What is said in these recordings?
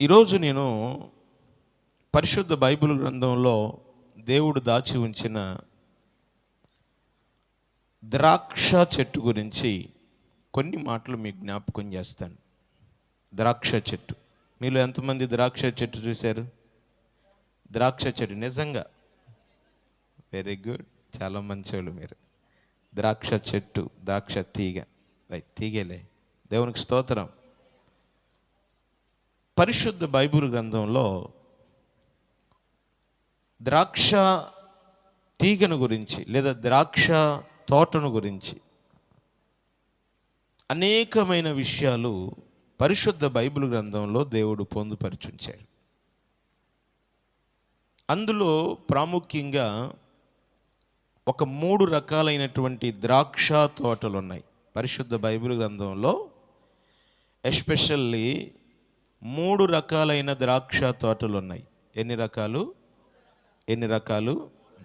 ఈరోజు నేను పరిశుద్ధ బైబిల్ గ్రంథంలో దేవుడు దాచి ఉంచిన ద్రాక్ష చెట్టు గురించి కొన్ని మాటలు మీకు జ్ఞాపకం చేస్తాను. ద్రాక్ష చెట్టు, మీలో ఎంతమంది ద్రాక్ష చెట్టు చూశారు? ద్రాక్ష చెట్టు నిజంగా వెరీ గుడ్, చాలా మంచోళ్ళు మీరు. ద్రాక్ష చెట్టు, ద్రాక్ష తీగ, రైట్, తీగలే, దేవునికి స్తోత్రం. పరిశుద్ధ బైబిల్ గ్రంథంలో ద్రాక్ష తీగను గురించి లేదా ద్రాక్ష తోటను గురించి అనేకమైన విషయాలు పరిశుద్ధ బైబిల్ గ్రంథంలో దేవుడు పొందుపరిచుంచాడు. అందులో ప్రాముఖ్యంగా ఒక 3 రకాలైనటువంటి ద్రాక్ష తోటలు ఉన్నాయి పరిశుద్ధ బైబిల్ గ్రంథంలో. ఎస్పెషల్లీ 3 రకాలైన ద్రాక్ష తోటలు ఉన్నాయి. ఎన్ని రకాలు?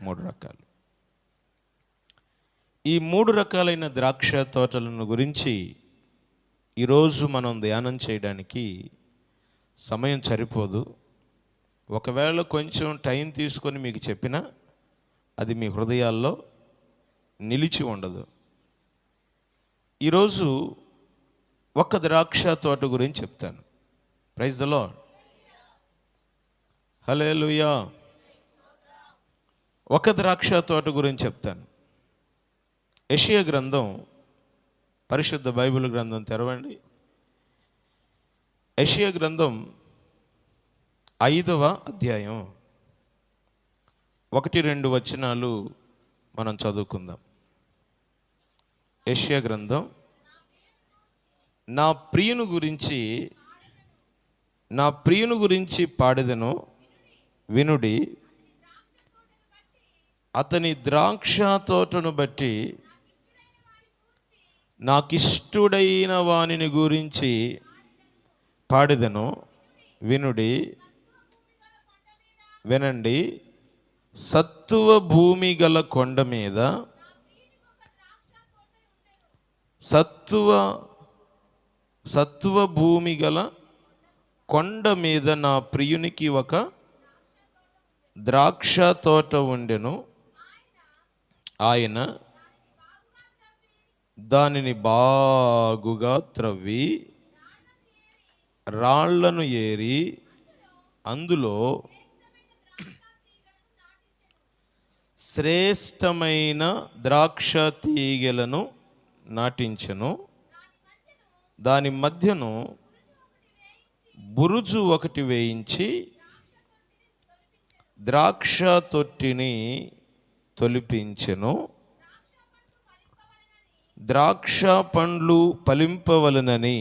3 రకాలు. ఈ 3 రకాలైన ద్రాక్ష తోటలను గురించి ఈరోజు మనం ధ్యానం చేయడానికి సమయం సరిపోదు. ఒకవేళ కొంచెం టైం తీసుకొని మీకు చెప్పినా అది మీ హృదయాల్లో నిలిచి ఉండదు. ఈరోజు ఒక ద్రాక్ష తోట గురించి చెప్తాను. ప్రైజ్ ద లార్డ్, హల్లెలూయా. ఒక ద్రాక్ష తోట గురించి చెప్తాను. యెషయా గ్రంథం, పరిశుద్ధ బైబిల్ గ్రంథం తెరవండి. యెషయా గ్రంథం 5వ అధ్యాయం 1-2 వచనాలు మనం చదువుకుందాం. యెషయా గ్రంథం, నా ప్రియుని గురించి పాడెదను వినుడి, అతని ద్రాక్ష తోటను బట్టి నాకిష్టుడైన వానిని గురించి పాడెదను వినండి. సత్తువ భూమి గల కొండ మీద, సత్తువ భూమి గల కొండ మీద నా ప్రియునికి ఒక ద్రాక్ష తోట ఉండెను. ఆయన దానిని బాగుగా త్రవ్వి రాళ్లను ఏరి అందులో శ్రేష్టమైన ద్రాక్ష తీగలను నాటించెను. దాని మధ్యను బురుజు ఒకటి వేయించి ద్రాక్ష తొట్టిని తొలిపించెను. ద్రాక్ష పండ్లు ఫలింపవలనని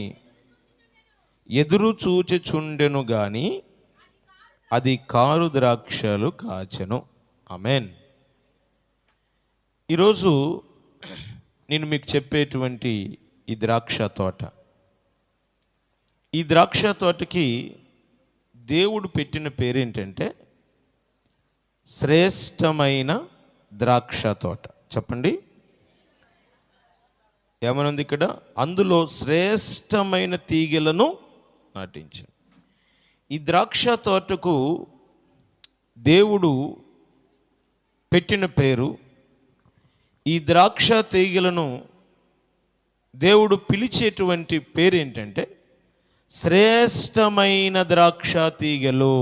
ఎదురు చూచుచుండెను గాని అది కారు ద్రాక్షలు కాచెను. ఆమేన్. ఈరోజు నేను మీకు చెప్పేటువంటి ఈ ద్రాక్ష తోట, ఈ ద్రాక్ష తోటకి దేవుడు పెట్టిన పేరేంటంటే శ్రేష్టమైన ద్రాక్ష తోట. చెప్పండి, ఏమనుంది ఇక్కడ? అందులో శ్రేష్టమైన తీగలను నాటించాను. ఈ ద్రాక్ష తోటకు దేవుడు పెట్టిన పేరు, ఈ ద్రాక్ష తీగలను దేవుడు పిలిచేటువంటి పేరేంటంటే శ్రేష్టమైన ద్రాక్ష తీగలు,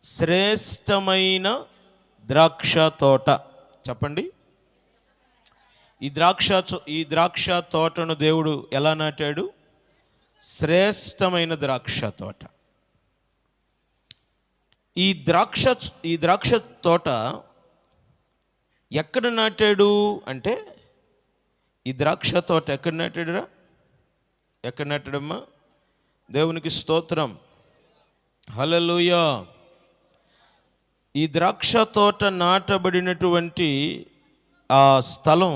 శ్రేష్టమైన ద్రాక్ష తోట. చెప్పండి, ఈ ద్రాక్ష తోటను దేవుడు ఎలా నాటాడు? శ్రేష్టమైన ద్రాక్ష తోట. ఈ ద్రాక్ష తోట ఎక్కడ నాటాడు అంటే, ఈ ద్రాక్ష తోట ఎక్కడ నాటాడురా? ఎక్కడ నాటాడమ్మా? దేవునికి స్తోత్రం, హల్లెలూయా. ఈ ద్రాక్ష తోట నాటబడినటువంటి ఆ స్థలం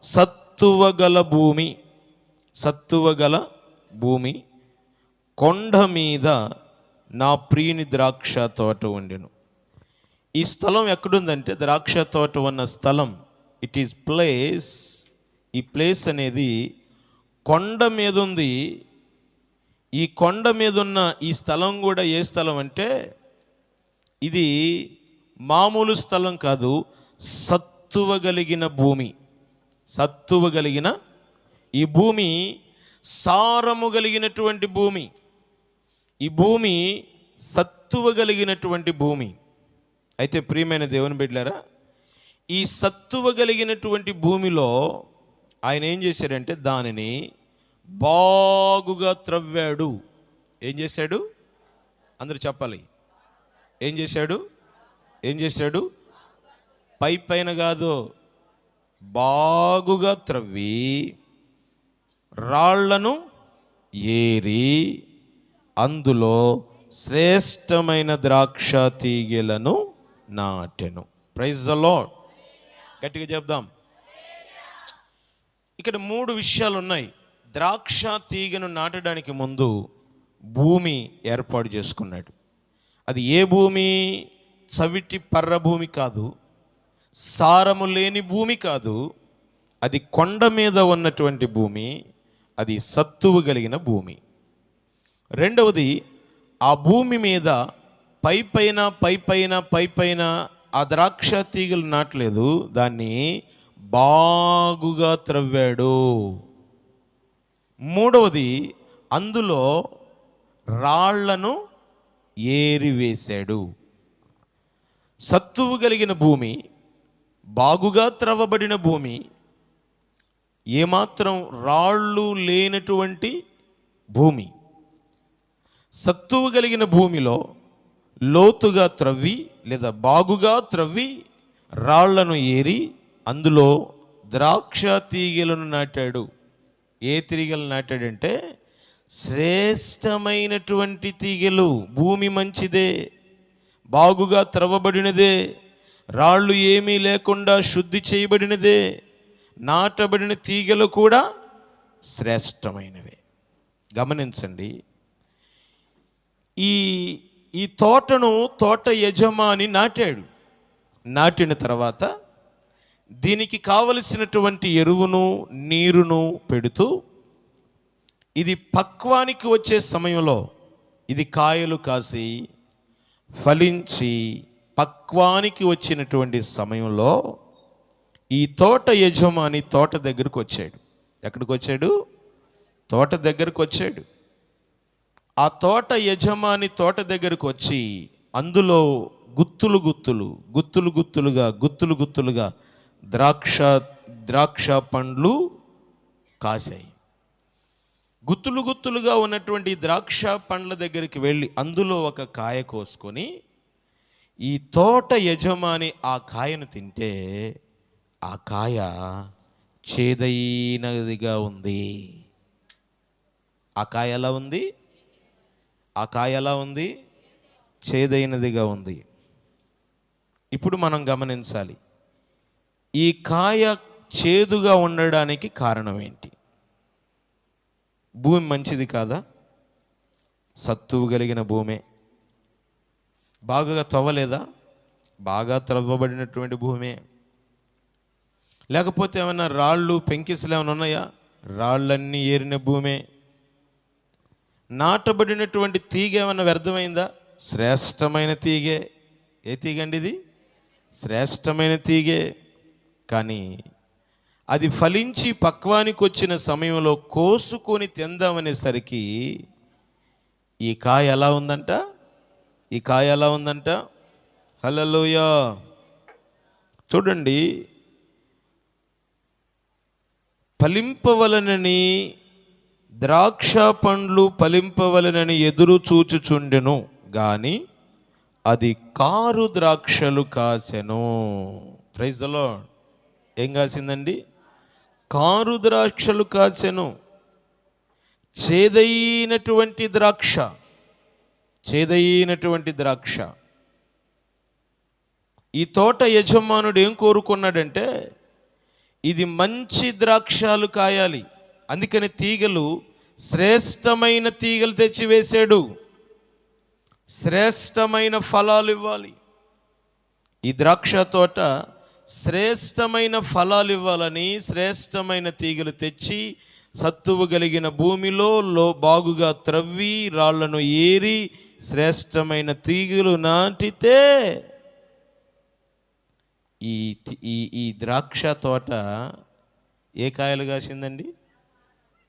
సత్తువగల భూమి, కొండ మీద నా ప్రియుని ద్రాక్ష తోట ఉండెను. ఈ స్థలం ఎక్కడుందంటే, ద్రాక్ష తోట ఉన్న స్థలం, ఇట్ ఈజ్ ప్లేస్, ఈ ప్లేస్ అనేది కొండ మీద ఉంది. ఈ కొండ మీద ఉన్న ఈ స్థలం కూడా ఏ స్థలం అంటే ఇది మామూలు స్థలం కాదు, సత్తువ కలిగిన భూమి. సత్తువ కలిగిన ఈ భూమి సారము కలిగినటువంటి భూమి. ఈ భూమి సత్తువ కలిగినటువంటి భూమి. అయితే ప్రియమైన దేవుని బిడ్డలారా, ఈ సత్తువ కలిగినటువంటి భూమిలో ఆయన ఏం చేశాడంటే దానిని బాగుగా త్రవ్వాడు. ఏం చేశాడు? అందరూ చెప్పాలి. ఏం చేశాడు? పైన కాదు, బాగుగా త్రవ్వి రాళ్లను ఏరి అందులో శ్రేష్టమైన ద్రాక్ష తీగెలను నాటెను. Praise the lord. గట్టిగా చెప్దాం. ఇక్కడ 3 విషయాలు ఉన్నాయి. ద్రాక్ష తీగను నాటడానికి ముందు భూమి ఏర్పాటు చేసుకున్నాడు. అది ఏ భూమి? చవిటి పర్ర భూమి కాదు, సారము లేని భూమి కాదు, అది కొండ మీద ఉన్నటువంటి భూమి, అది సత్తువ కలిగిన భూమి. రెండవది, ఆ భూమి మీద పైపైన ఆ ద్రాక్ష తీగలు నాటలేదు, దాన్ని బాగుగా త్రవ్వాడు. మూడవది, అందులో రాళ్లను ఏరివేశాడు. సత్తువు కలిగిన భూమి, బాగుగా త్రవ్వబడిన భూమి, ఏమాత్రం రాళ్ళు లేనటువంటి భూమి. సత్తువు కలిగిన భూమిలో లోతుగా త్రవ్వి లేదా బాగుగా త్రవ్వి రాళ్లను ఏరి అందులో ద్రాక్ష తీగలను నాటాడు. ఏ తీగలు నాటాడంటే శ్రేష్టమైనటువంటి తీగలు. భూమి మంచిదే, బాగుగా త్రవ్వబడినదే, రాళ్ళు ఏమీ లేకుండా శుద్ధి చేయబడినదే, నాటబడిన తీగలు కూడా శ్రేష్టమైనవే. గమనించండి, ఈ తోటను తోట యజమాని నాటాడు. నాటిన తర్వాత దీనికి కావలసినటువంటి ఎరువును నీరును పెడుతూ ఇది పక్వానికి వచ్చే సమయంలో, ఇది కాయలు కాసి ఫలించి పక్వానికి వచ్చినటువంటి సమయంలో ఈ తోట యజమాని తోట దగ్గరకు వచ్చాడు. ఎక్కడికి వచ్చాడు? తోట దగ్గరకు వచ్చాడు. ఆ తోట యజమాని తోట దగ్గరకు వచ్చి అందులో గుత్తులుగా ద్రాక్ష పండ్లు కాశాయి. గుత్తులుగా ఉన్నటువంటి ద్రాక్ష పండ్ల దగ్గరికి వెళ్ళి అందులో ఒక కాయ కోసుకొని ఈ తోట యజమాని ఆ కాయను తింటే ఆ కాయ చేదైనదిగా ఉంది. ఆ కాయ ఎలా ఉంది? చేదైనదిగా ఉంది. ఇప్పుడు మనం గమనించాలి, ఈ కాయ చేదుగా ఉండడానికి కారణం ఏంటి? భూమి మంచిది కాదా? సత్తువు కలిగిన భూమే. బాగా త్రవ్వలేదా? బాగా త్రవ్వబడినటువంటి భూమే. లేకపోతే ఏమైనా రాళ్ళు పెంకిసలు ఏమైనా ఉన్నాయా? రాళ్ళన్నీ ఏరిన భూమే. నాటబడినటువంటి తీగ ఏమైనా వ్యర్థమైందా? శ్రేష్టమైన తీగే. ఏ తీగ అండి ఇది? శ్రేష్టమైన తీగే. కానీ అది ఫలించి పక్వానికి వచ్చిన సమయంలో కోసుకొని తిందామనేసరికి ఈ కాయ ఎలా ఉందంట? హల్లెలూయా. చూడండి, ఫలింపవలనని ద్రాక్ష పండ్లు ఫలింపవలనని ఎదురు చూచుచుండెను గాని అది కారు ద్రాక్షలు కాసెను. Praise the lord. ఏం కాసిందండి? కారు ద్రాక్షలు కాసెను. చేదైనటువంటి ద్రాక్ష. ఈ తోట యజమానుడు ఏం కోరుకున్నాడంటే ఇది మంచి ద్రాక్షలు కాయాలి. అందుకని తీగలు, శ్రేష్టమైన తీగలు తెచ్చివేశాడు. శ్రేష్టమైన ఫలాలు ఇవ్వాలి. ఈ ద్రాక్ష తోట శ్రేష్టమైన ఫలాలు ఇవ్వాలని శ్రేష్టమైన తీగలు తెచ్చి సత్తువు కలిగిన భూమిలో బాగుగా త్రవ్వి రాళ్లను ఏరి శ్రేష్టమైన తీగలు నాటితే ఈ ఈ ఈ ద్రాక్ష తోట ఏ కాయలు కాసిందండి?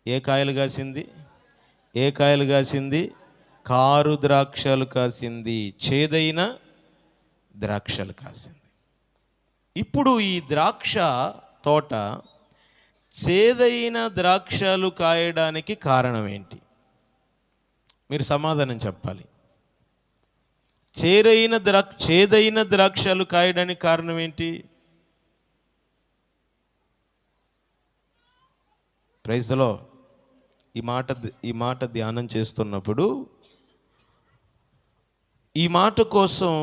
ఏ కాయలు కాసింది? ఏ కాయలు కాసింది? కారు ద్రాక్షలు కాసింది, చేదైన ద్రాక్షలు కాసింది. ఇప్పుడు ఈ ద్రాక్ష తోట చేదైన ద్రాక్షలు కాయడానికి కారణం ఏంటి? మీరు సమాధానం చెప్పాలి. చేదైన ద్రాక్షలు కాయడానికి కారణం ఏంటి? Praise the Lord. ఈ మాట ధ్యానం చేస్తున్నప్పుడు ఈ మాట కోసం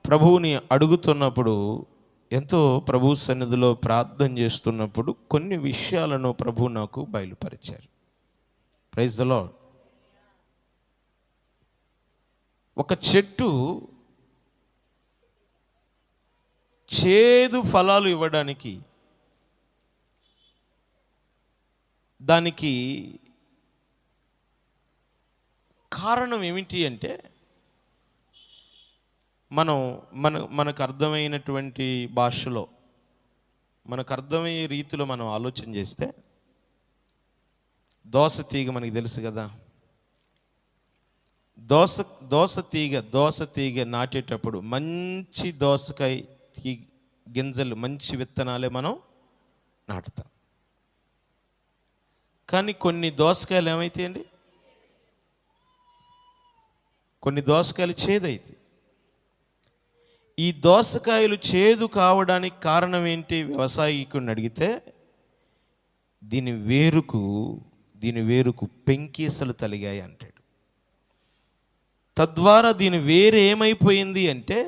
ప్రభువుని అడుగుతున్నప్పుడు, ఎంతో ప్రభు సన్నిధిలో ప్రార్థన చేస్తున్నప్పుడు కొన్ని విషయాలను ప్రభు నాకు బయలుపరిచారు. Praise the lord. ఒక చెట్టు చేదు ఫలాలు ఇవ్వడానికి దానికి కారణం ఏమిటి అంటే, మనకు అర్థమైనటువంటి భాషలో, మనకు అర్థమయ్యే రీతిలో మనం ఆలోచన చేస్తే, దోస తీగ మనకి తెలుసు కదా. దోస తీగ నాటేటప్పుడు మంచి దోసకాయ గింజలు, మంచి విత్తనాలే మనం నాటుతాం. కానీ కొన్ని దోసకాయలు ఏమైతాయండి? కొన్ని దోసకాయలు చేదైతాయి. ఈ దోసకాయలు చేదు కావడానికి కారణం ఏంటి? వ్యవసాయకుడిని అడిగితే దీని వేరుకు పెంకీసలు తలిగాయి అంటాడు. తద్వారా దీని వేరు ఏమైపోయింది అంటే,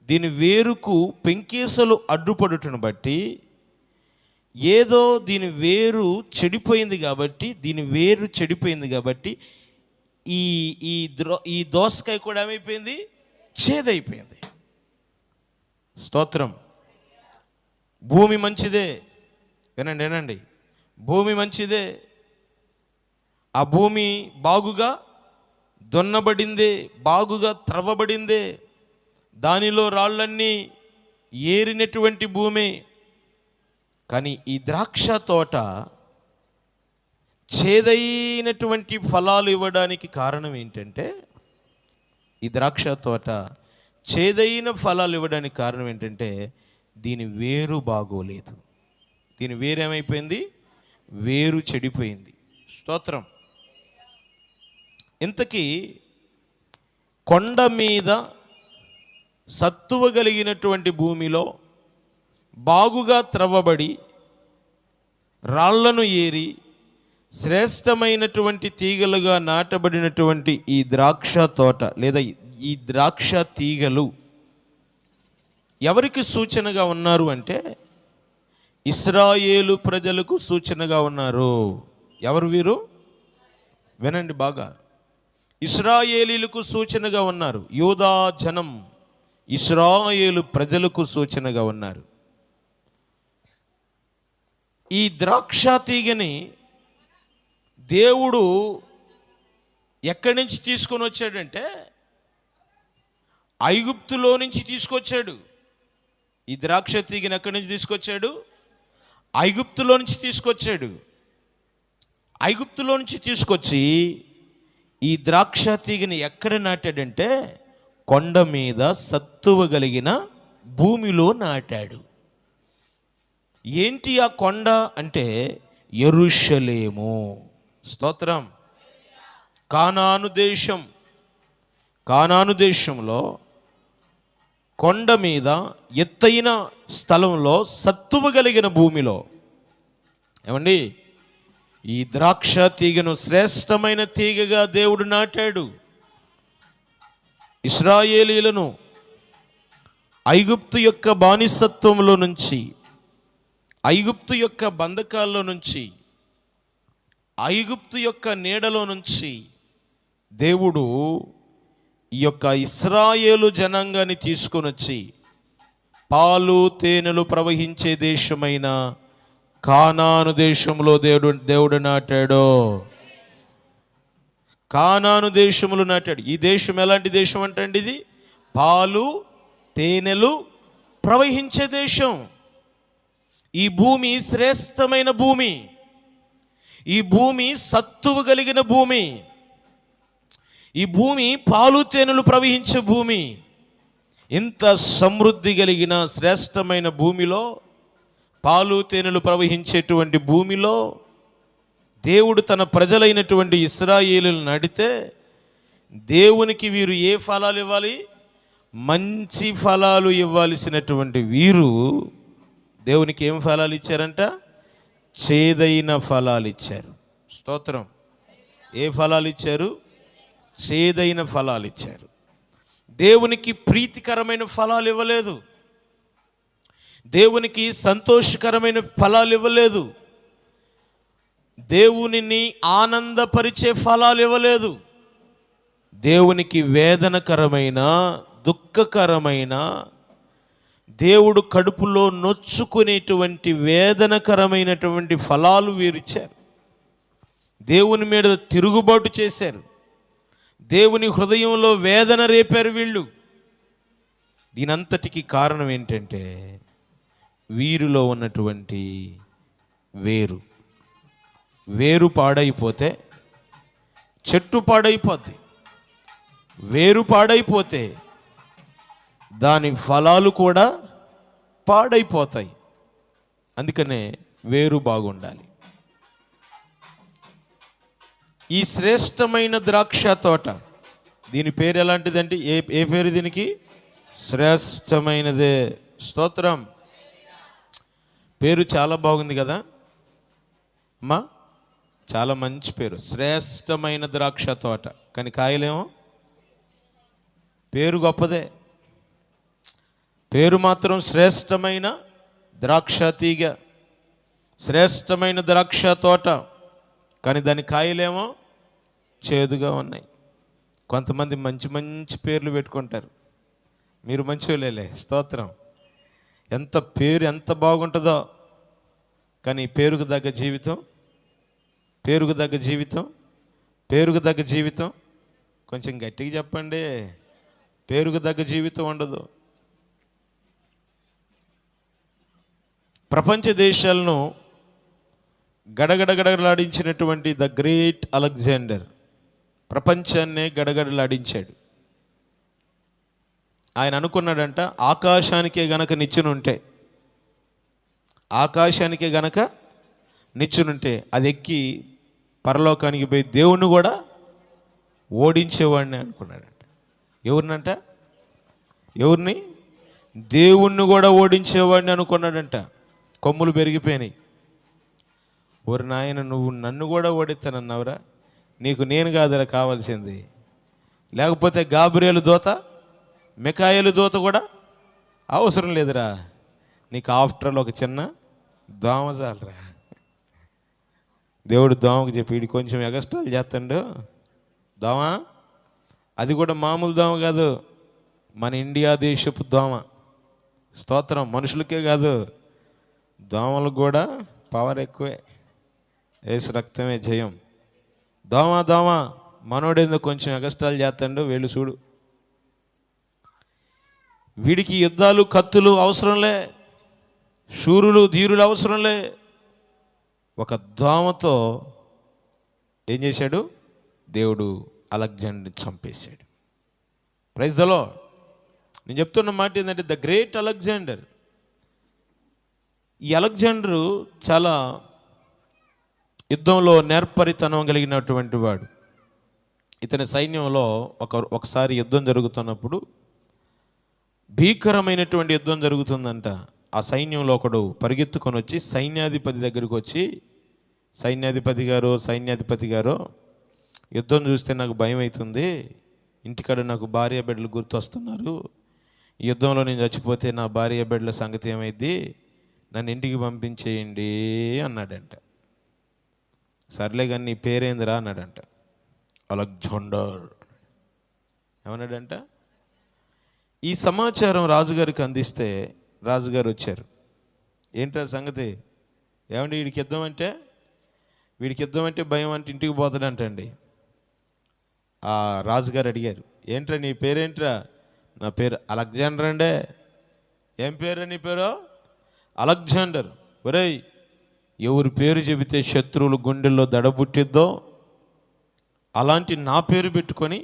దీని వేరుకు పెంకీసలు అడ్డుపడుటను బట్టి ఏదో దీని వేరు చెడిపోయింది కాబట్టి ఈ దోసకాయ కూడా ఏమైపోయింది? చేదైపోయింది. స్తోత్రం. భూమి మంచిదే, వినండి, భూమి మంచిదే. ఆ భూమి బాగుగా దున్నబడిందే, బాగుగా త్రవ్వబడిందే, దానిలో రాళ్ళన్నీ ఏరినటువంటి భూమి. కానీ ఈ ద్రాక్ష తోట చేదైనటువంటి ఫలాలు ఇవ్వడానికి కారణం ఏంటంటే, ఈ ద్రాక్ష తోట చేదైన ఫలాలు ఇవ్వడానికి కారణం ఏంటంటే, దీని వేరు బాగోలేదు. దీని వేరు ఏమైపోయింది? వేరు చెడిపోయింది. స్తోత్రం. ఇంతకీ కొండ మీద సత్తువ కలిగినటువంటి భూమిలో బాగుగా త్రవ్వబడి రాళ్లను ఏరి శ్రేష్టమైనటువంటి తీగలుగా నాటబడినటువంటి ఈ ద్రాక్ష తోట లేదా ఈ ద్రాక్ష తీగలు ఎవరికి సూచనగా ఉన్నారు అంటే, ఇశ్రాయేలు ప్రజలకు సూచనగా ఉన్నారు. ఎవరు వీరు? వినండి బాగా. ఇశ్రాయేలీలకు సూచనగా ఉన్నారు. యూదా జనం ఇశ్రాయేలు ప్రజలకు సూచనగా ఉన్నారు. ఈ ద్రాక్ష తీగని దేవుడు ఎక్కడి నుంచి తీసుకొని వచ్చాడంటే, ఐగుప్తులో నుంచి తీసుకొచ్చాడు. ఈ ద్రాక్ష తీగని ఎక్కడి నుంచి తీసుకొచ్చాడు? ఐగుప్తులో నుంచి తీసుకొచ్చాడు. ఐగుప్తులో నుంచి తీసుకొచ్చి ఈ ద్రాక్ష తీగని ఎక్కడ నాటాడంటే, కొండ మీద సత్తువ కలిగిన భూమిలో నాటాడు. ఏంటి ఆ కొండ అంటే, యెరూషలేము. స్తోత్రం. కానాను దేశంలో కొండ మీద ఎత్తైన స్థలంలో సత్తువ కలిగిన భూమిలో ఏమండి ఈ ద్రాక్ష తీగను శ్రేష్టమైన తీగగా దేవుడు నాటాడు. ఇశ్రాయేలీలను ఐగుప్తు యొక్క బానిసత్వంలో నుంచి, ఐగుప్తు యొక్క బంధకాల్లో నుంచి, ఐగుప్తు యొక్క నీడలో నుంచి దేవుడు ఈ యొక్క ఇశ్రాయేలు జనాంగాన్ని తీసుకొని వచ్చి పాలు తేనెలు ప్రవహించే దేశమైన కానాను దేశంలో దేవుడు నాటాడు. కానాను దేశములు నాటాడు. ఈ దేశం ఎలాంటి దేశం అంటే ఇది పాలు తేనెలు ప్రవహించే దేశం. ఈ భూమి శ్రేష్టమైన భూమి. ఈ భూమి సత్తువు కలిగిన భూమి. ఈ భూమి పాలు తేనెలు ప్రవహించే భూమి. ఇంత సమృద్ధి కలిగిన శ్రేష్టమైన భూమిలో, పాలు తేనెలు ప్రవహించేటువంటి భూమిలో దేవుడు తన ప్రజలైనటువంటి ఇశ్రాయేలును నడితే, దేవునికి వీరు ఏ ఫలాలు ఇవ్వాలి? మంచి ఫలాలు ఇవ్వాల్సినటువంటి వీరు దేవునికి ఏం ఫలాలు ఇచ్చారంట? చేదైన ఫలాలు ఇచ్చారు. స్తోత్రం. ఏ ఫలాలు ఇచ్చారు? చేదైన ఫలాలు ఇచ్చారు. దేవునికి ప్రీతికరమైన ఫలాలు ఇవ్వలేదు. దేవునికి సంతోషకరమైన ఫలాలు ఇవ్వలేదు. దేవునిని ఆనందపరిచే ఫలాలు ఇవ్వలేదు. దేవునికి వేదనకరమైన, దుఃఖకరమైన, దేవుడు కడుపులో నొచ్చుకునేటువంటి వేదనకరమైనటువంటి ఫలాలు వీరిచ్చారు. దేవుని మీద తిరుగుబాటు చేశారు. దేవుని హృదయంలో వేదన రేపారు వీళ్ళు. దీనంతటికి కారణం ఏంటంటే వీరిలో ఉన్నటువంటి వేరు పాడైపోతే చెట్టు పాడైపోద్ది. వేరు పాడైపోతే దాని ఫలాలు కూడా పాడైపోతాయి. అందుకనే వేరు బాగుండాలి. ఈ శ్రేష్టమైన ద్రాక్ష తోట, దీని పేరు ఎలాంటిదంటే ఏ పేరు దీనికి? శ్రేష్టమైనదే. స్తోత్రం. పేరు చాలా బాగుంది కదా అమ్మా, చాలా మంచి పేరు. శ్రేష్టమైన ద్రాక్ష తోట. కానీ కాయలేమో, పేరు గొప్పదే, పేరు మాత్రం శ్రేష్టమైన ద్రాక్ష తీగ, శ్రేష్టమైన ద్రాక్ష తోట. కానీ దాని కాయలేమో చేదుగా ఉన్నాయి. కొంతమంది మంచి మంచి పేర్లు పెట్టుకుంటారు. మీరు మంచివాళ్ళేలే. స్తోత్రం. పేరు ఎంత బాగుంటుందో, కానీ పేరుకు తగ్గ జీవితం కొంచెం గట్టిగా చెప్పండి. పేరుకు తగ్గ జీవితం ఉండదు. ప్రపంచ దేశాలను గడగడలాడించినటువంటి ద గ్రేట్ అలెగ్జాండర్ ప్రపంచాన్నే గడగడలాడించాడు. ఆయన అనుకున్నాడంట, ఆకాశానికే గనక నిచ్చునుంటే అది ఎక్కి పరలోకానికి పోయి దేవుణ్ణి కూడా ఓడించేవాడిని అనుకున్నాడంట. ఎవరిని? దేవుణ్ణి కూడా ఓడించేవాడిని అనుకున్నాడంట. కొమ్ములు పెరిగిపోయినాయి. ఓరి నాయన, నువ్వు నన్ను కూడా ఓడిస్తానన్నావురా, నీకు నేను కాదురా కావాల్సింది. లేకపోతే గాబ్రియేలు దూత, మికాయేలు దూత కూడా అవసరం లేదురా, నీకు ఆఫ్టర్లో ఒక చిన్న దోమ చాలరా. దేవుడు దోమకు చెప్పి, వీడి కొంచెం ఎగస్ట్రాలు చేస్తాడు. దోమ అది కూడా మామూలు దోమ కాదు, మన ఇండియా దేశపు దోమ. స్తోత్రం. మనుషులకే కాదు, దోమలకు కూడా పవర్ ఎక్కువే. యేసు రక్తమే జయం. దోమ మనోడేందో కొంచెం ఎగస్ట్రాలు చేస్తాడు, వీళ్ళు చూడు. వీడికి యుద్ధాలు, కత్తులు అవసరంలే, శూరులు, ధీరులు అవసరంలే. ఒక దోమతో ఏం చేశాడు? దేవుడు అలెగ్జాండర్ని చంపేశాడు. Praise the Lord. నేను చెప్తున్న మాట ఏంటంటే ద గ్రేట్ అలెగ్జాండర్. ఈ అలెగ్జాండరు చాలా యుద్ధంలో నేర్పరితనం కలిగినటువంటి వాడు. ఇతని సైన్యంలో ఒకసారి యుద్ధం జరుగుతున్నప్పుడు, భీకరమైనటువంటి యుద్ధం జరుగుతుందంట. ఆ సైన్యంలో ఒకడు పరిగెత్తుకొని వచ్చి సైన్యాధిపతి దగ్గరికి వచ్చి, సైన్యాధిపతి గారు యుద్ధం చూస్తే నాకు భయం అవుతుంది, ఇంటికాడ నాకు భార్య బిడ్డలు గుర్తొస్తున్నారు, ఈ యుద్ధంలో నేను చచ్చిపోతే నా భార్య బిడ్డల సంగతి ఏమైంది, నన్ను ఇంటికి పంపించేయండి అన్నాడంట. సర్లే కానీ నీ పేరేందిరా అన్నాడంట. అలెగ్జాండర్. ఏమన్నాడంట? ఈ సమాచారం రాజుగారికి అందిస్తే రాజుగారు వచ్చారు. ఏంటో సంగతి? ఏమండి వీడికి యుద్ధం అంటే భయం అంటే ఇంటికి పోతాడంటండి. ఆ రాజుగారు అడిగారు, ఏంట్రా నీ పేరేంట్రా? నా పేరు అలెగ్జాండర్ అండే. ఏం పేరు నీ పేరు? అలెగ్జాండర్. ఒరేయ్, ఎవరి పేరు చెబితే శత్రువులు గుండెల్లో దడబుట్టిద్దో అలాంటి నా పేరు పెట్టుకొని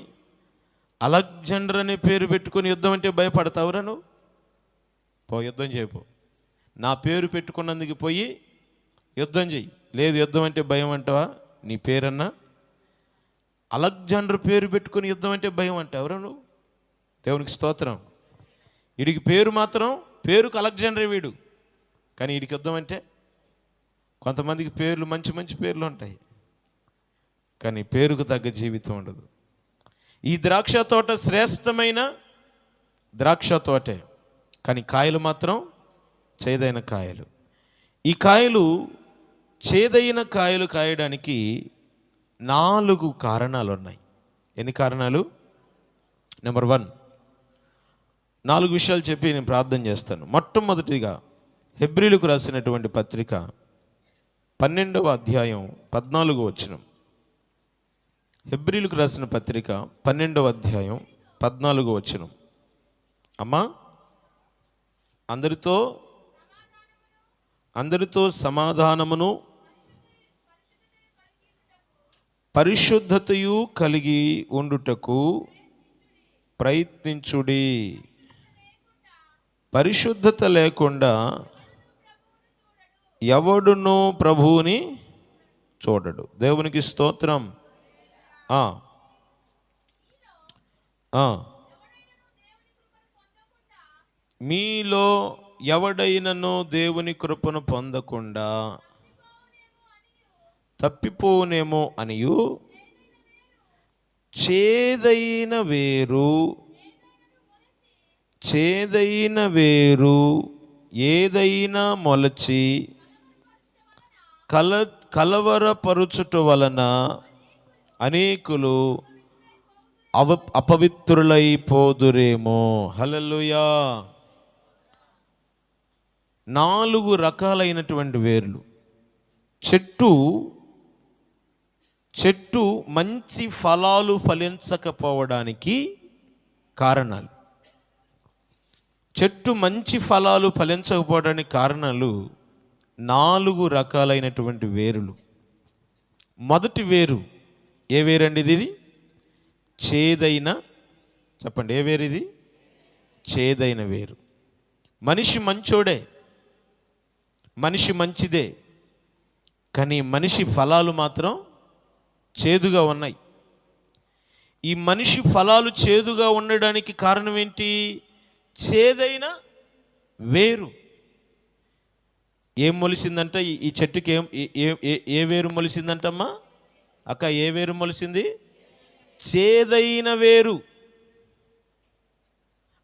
అలెగ్జాండర్ అనే పేరు పెట్టుకొని యుద్ధం అంటే భయపడతావురా నువ్వు? పో యుద్ధం చేయపో. నా పేరు పెట్టుకున్నందుకు పోయి యుద్ధం చెయ్యి. లేదు యుద్ధం అంటే భయం అంటావా? నీ పేరన్నా అలెగ్జాండర్ పేరు పెట్టుకుని యుద్ధం అంటే భయం అంటావురా నువ్వు? దేవునికి స్తోత్రం. వీడికి పేరు మాత్రం పేరుకు అలెగ్జాండర్ వీడు, కానీ వీడికి యుద్ధం అంటే. కొంతమందికి పేర్లు మంచి మంచి పేర్లు ఉంటాయి, కానీ పేరుకు తగ్గ జీవితం ఉండదు. ఈ ద్రాక్ష తోట శ్రేష్టమైన ద్రాక్ష తోటే, కానీ కాయలు మాత్రం చేదైన కాయలు. ఈ కాయలు చేదైన కాయలు కాయడానికి 4 కారణాలు ఉన్నాయి. ఎన్ని కారణాలు? నెంబర్ 1, 4 విషయాలు చెప్పి నేను ప్రార్థన చేస్తాను. మొట్టమొదటిగా హెబ్రీలకు రాసినటువంటి పత్రిక 12వ అధ్యాయం 14వ వచనం. హెబ్రీలకు రాసిన పత్రిక 12వ అధ్యాయం 14వ వచనం. అమ్మా, అందరితో సమాధానమును పరిశుద్ధతయు కలిగి ఉండుటకు ప్రయత్నించుడి. పరిశుద్ధత లేకుండా ఎవడునూ ప్రభువుని చూడడు. దేవునికి స్తోత్రం. మీలో ఎవడైనను దేవుని కృపను పొందకుండా తప్పిపోనేమో అనియు చేదైన వేరు ఏదైనా మొలచి కలవరపరుచుట వలన అనేకులు అపవిత్రులైపోదురేమో. హల్లెలూయా. 4 రకాలైనటువంటి వేర్లు. చెట్టు మంచి ఫలాలు ఫలించకపోవడానికి కారణాలు. చెట్టు మంచి ఫలాలు ఫలించకపోవడానికి కారణాలు 4 రకాలైనటువంటి వేరులు. మొదటి వేరు ఏ వేరండి? ఇది చేదైన, చెప్పండి ఏ వేరు ఇది? చేదైన వేరు. మనిషి మంచోడే, మనిషి మంచిదే, కానీ మనిషి ఫలాలు మాత్రం చేదుగా ఉన్నాయి. ఈ మనిషి ఫలాలు చేదుగా ఉండడానికి కారణం ఏంటి? చేదైన వేరు. ఏం మొలిసిందంట ఈ చెట్టుకి? ఏ వేరు మొలిసిందంటమ్మా? అక్క, ఏ వేరు మొలిసింది? చేదైన వేరు.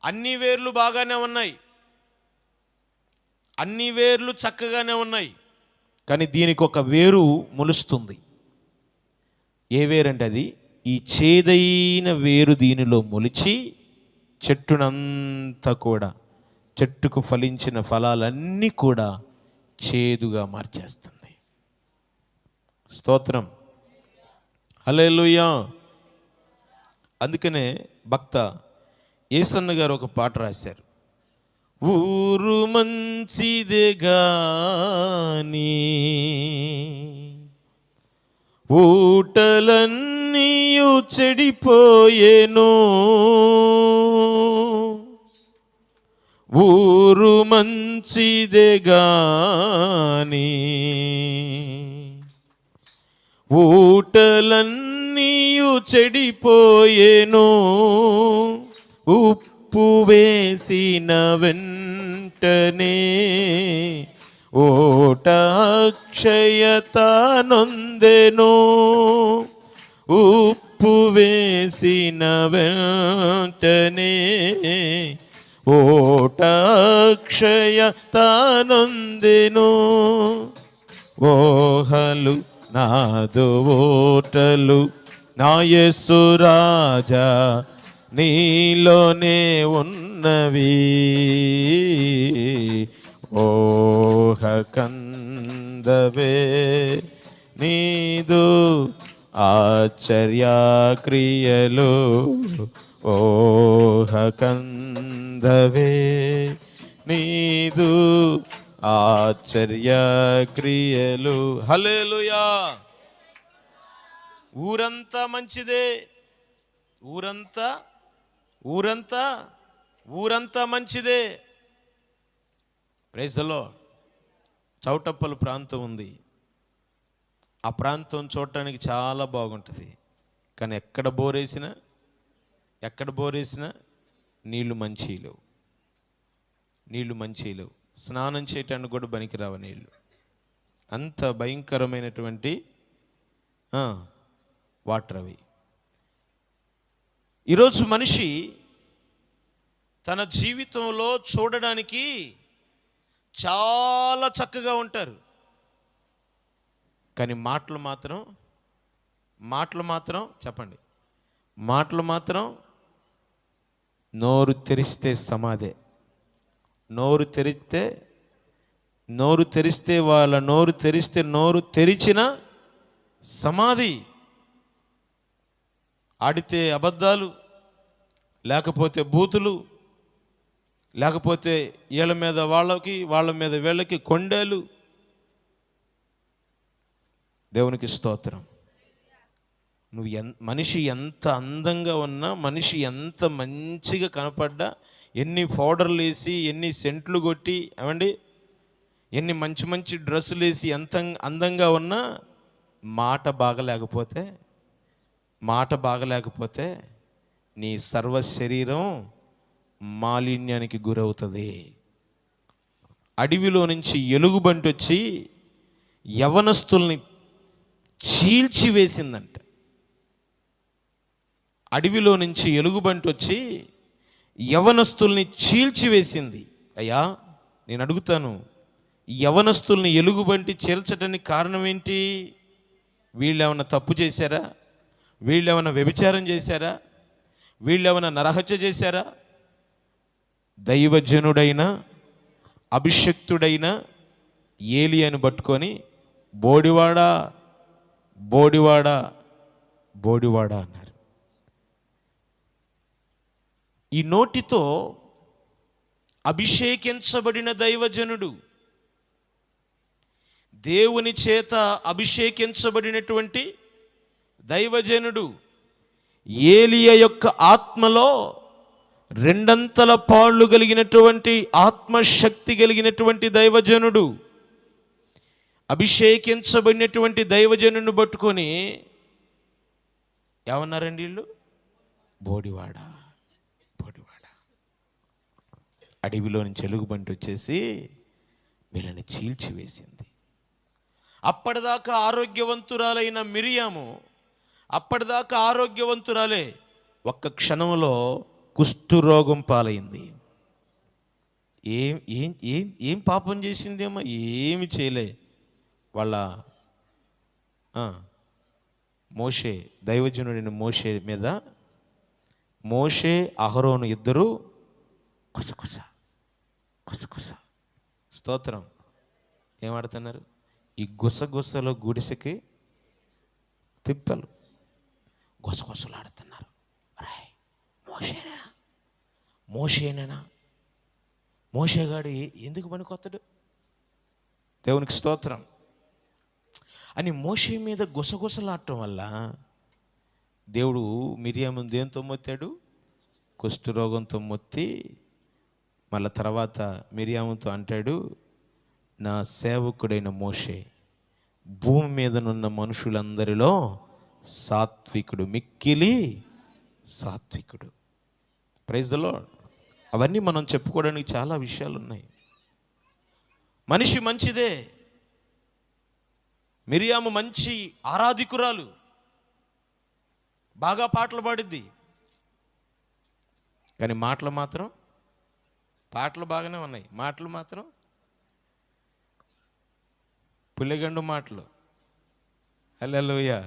అన్ని వేర్లు బాగానే ఉన్నాయి, అన్ని వేర్లు చక్కగానే ఉన్నాయి, కానీ దీనికి ఒక వేరు మొలుస్తుంది. ఏ వేరంటే అది ఈ చేదైన వేరు దీనిలో మొలిచి చెట్టునంతా కూడా, చెట్టుకు ఫలించిన ఫలాలన్నీ కూడా చేదుగా మార్చేస్తుంది. స్తోత్రం. హల్లెలూయా. అందుకనే భక్త యేసన్న గారు ఒక పాట రాశారు. ఊరు మంచిదే గాని ఊటలన్నీయు చెడిపోయేను. ఊరు మంచిదే గాని ఊటలన్నీయు చెడిపోయేను. ఉప్పు వేసిన వెంటనే ఓట అక్షయత నొందెను. ఉప్పు వేసిన వెంటనే ఓట అక్షయత నొందెను. ఓహలు నాదు ఓటలు నా యేసు రాజా నీలోనే ఉన్నవి. ఓహ కంద కందవే నీదు ఆశ్చర్య క్రియలు ఊహ కందవే నీదు ఆశ్చర్య క్రియలు. హల్లెలూయా. ఊరంతా మంచిదే, ఊరంతా ఊరంతా ఊరంతా మంచిదే. Praise the lord. చౌటప్పల్ ప్రాంతం ఉంది. ఆ ప్రాంతం చూడటానికి చాలా బాగుంటుంది. కానీ ఎక్కడ బోరేసినా నీళ్లు మంచిలేవు, నీళ్లు మంచిలేవు. స్నానం చేయటానికి కూడా పనికిరావు నీళ్ళు. అంత భయంకరమైనటువంటి వాటర్ అవి. ఈరోజు మనిషి తన జీవితంలో చూడడానికి చాలా చక్కగా ఉంటారు, కానీ మాటలు మాత్రం చెప్పండి, మాటలు మాత్రం నోరు తెరిస్తే సమాధే. నోరు తెరిస్తే వాళ్ళ నోరు తెరిచిన సమాధి. ఆడితే అబద్ధాలు, లేకపోతే బూతులు, లేకపోతే వీళ్ళ మీద వాళ్ళ మీద వీళ్ళకి కొండేలు. దేవునికి స్తోత్రం. మనిషి ఎంత అందంగా ఉన్నా, మనిషి ఎంత మంచిగా కనపడ్డా, ఎన్ని పౌడర్లు వేసి, ఎన్ని సెంట్లు కొట్టి, ఏమండి, ఎన్ని మంచి మంచి డ్రెస్సులు వేసి ఎంత అందంగా ఉన్నా మాట బాగలేకపోతే నీ సర్వ శరీరం మాలిన్యానికి గురవుతుంది. అడవిలో నుంచి ఎలుగుబంటి వచ్చి యవనస్తుల్ని చీల్చివేసిందంట. అడవిలో నుంచి ఎలుగుబంటి వచ్చి యవనస్తుల్ని చీల్చివేసింది. అయ్యా, నేను అడుగుతాను, యవనస్తుల్ని ఎలుగుబంటి చీల్చడానికి కారణం ఏంటి? వీళ్ళేమన్నా తప్పు చేశారా? వీళ్ళేమన్నా వ్యభిచారం చేశారా? వీళ్ళేమన్నా నరహత్య చేశారా? దైవజనుడైన అభిషక్తుడైన ఏలియాను పట్టుకొని బోడివాడా బోడివాడా బోడివాడా అన్నారు. ఈ నోటితో అభిషేకించబడిన దైవజనుడు, దేవుని చేత అభిషేకించబడినటువంటి దైవజనుడు, ఏలియా యొక్క ఆత్మలో రెండంతల పాళ్ళు కలిగినటువంటి ఆత్మశక్తి కలిగినటువంటి దైవజనుడు, అభిషేకించబడినటువంటి దైవజనుడిని పట్టుకొని ఏమన్నారండి వీళ్ళు? బోడివాడా బోడివాడా. అడవిలో నుంచి ఎలుగుబంటి వచ్చేసి వీళ్ళని చీల్చివేసింది. అప్పటిదాకా ఆరోగ్యవంతురాలైన మిరియాము, అప్పటిదాకా ఆరోగ్యవంతురాలే, ఒక్క క్షణంలో కుష్ఠరోగం పాలైంది. ఏం ఏం ఏం ఏం పాపం చేసిందేమో, ఏమి చేయలే. వాళ్ళ మోషే, దైవజనుడైన మోషే మీద మోషే అహరోను ఇద్దరు కుసకుస స్తోత్రం ఏమాడుతున్నారు? ఈ గుసగుసలో గుడిసెకి తిప్పలు గుసగుసలాడుతున్నారు. మోషేనేనా? మోషేగాడు ఎందుకు పనికొత్తడు? దేవునికి స్తోత్రం అని మోషే మీద గుసగుసలాడటం వల్ల దేవుడు మిరియాము దేంతో మొత్తాడు? కుష్ఠరోగంతో మొత్తి, మళ్ళీ తర్వాత మిరియాముతో అంటాడు, నా సేవకుడైన మోషే భూమి మీదనున్న మనుషులందరిలో సాత్వికుడు, మిక్కిలి సాత్వికుడు. Praise the lord. అవన్నీ మనం చెప్పుకోవడానికి చాలా విషయాలు ఉన్నాయి. మనిషి మంచిదే, మిరియాము మంచి ఆరాధికురాలు, బాగా పాటలు పాడిద్ది. కానీ పాటలు బాగానే ఉన్నాయి, మాటలు మాత్రం పుల్లెగండు మాటలు, హల్లెలూయా,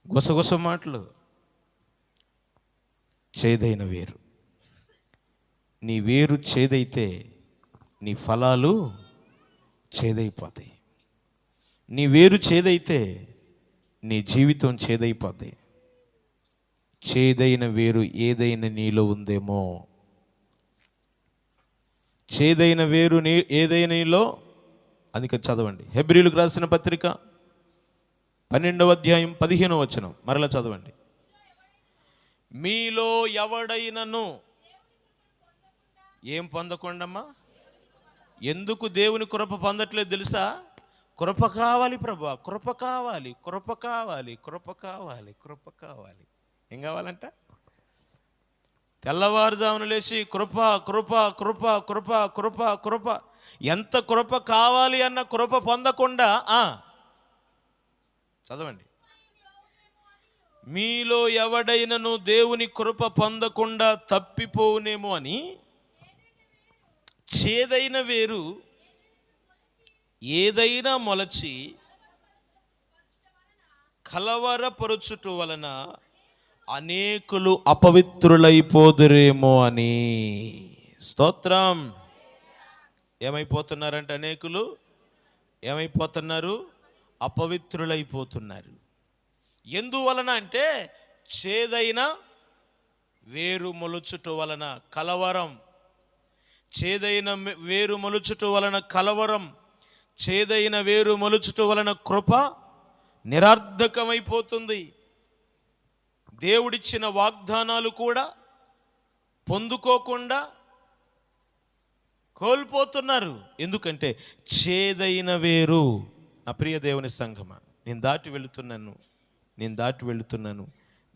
గుసగుస మాటలు. చేదైన వేరు, నీ వేరు చేదైతే నీ ఫలాలు చేదైపోతాయి. నీ వేరు చేదైతే నీ జీవితం చేదైపోద్ది. చేదైన వేరు ఏదైనా నీలో ఉందేమో, చేదైన వేరు ఏదైనా నీలో. అందుకే చదవండి హెబ్రీయులకు రాసిన పత్రిక 12వ అధ్యాయం 15వ వచనం మరలా చదవండి. మీలో ఎవడైనను ఏం పొందకుండమ్మా? ఎందుకు దేవుని కృప పొందట్లేదు తెలుసా? కృప కావాలి ప్రభా, కృప కావాలి, కృప కావాలి, కృప కావాలి, కృప కావాలి. ఏం కావాలంట? తెల్లవారుజామున లేచి కృప కృప కృప కృప కృప కృప. ఎంత కృప కావాలి అన్న కృప పొందకుండా చదవండి. మీలో ఎవడైనను దేవుని కృప పొందకుండా తప్పిపోవునేమో అని చేదైన వేరు ఏదైనా మొలచి కలవరపరుచుట వలన అనేకులు అపవిత్రులైపోదురేమో అని. స్తోత్రం. ఏమైపోతున్నారంటే అనేకులు ఏమైపోతున్నారు? అపవిత్రులైపోతున్నారు. ఎందువలన అంటే చేదైన వేరు మొలుచుట వలన కలవరం. చేదైన వేరు మొలుచుట వలన కలవరం, చేదైన వేరు మొలుచుట వలన కృప నిరర్ధకమైపోతుంది. దేవుడిచ్చిన వాగ్దానాలు కూడా పొందుకోకుండా కోల్పోతున్నారు. ఎందుకంటే చేదైన వేరు. నా ప్రియ దేవుని సంఘమా, నేను దాటి వెళుతున్నాను.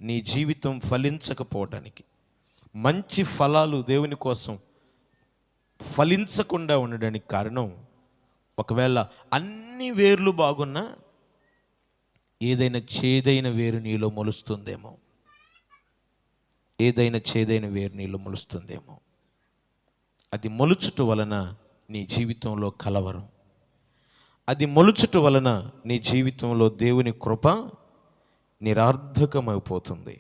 నీ జీవితం ఫలించకపోవడానికి, మంచి ఫలాలు దేవుని కోసం ఫలించకుండా ఉండడానికి కారణం, ఒకవేళ అన్ని వేర్లు బాగున్నా ఏదైనా చేదైన వేరు నీలో మొలుస్తుందేమో, ఏదైనా చేదైన వేరు నీలో మొలుస్తుందేమో. అది మొలుచుట వలన నీ జీవితంలో కలవరం, అది మొలుచుట వలన నీ జీవితంలో దేవుని కృప నిరర్ధకమైపోతుంది.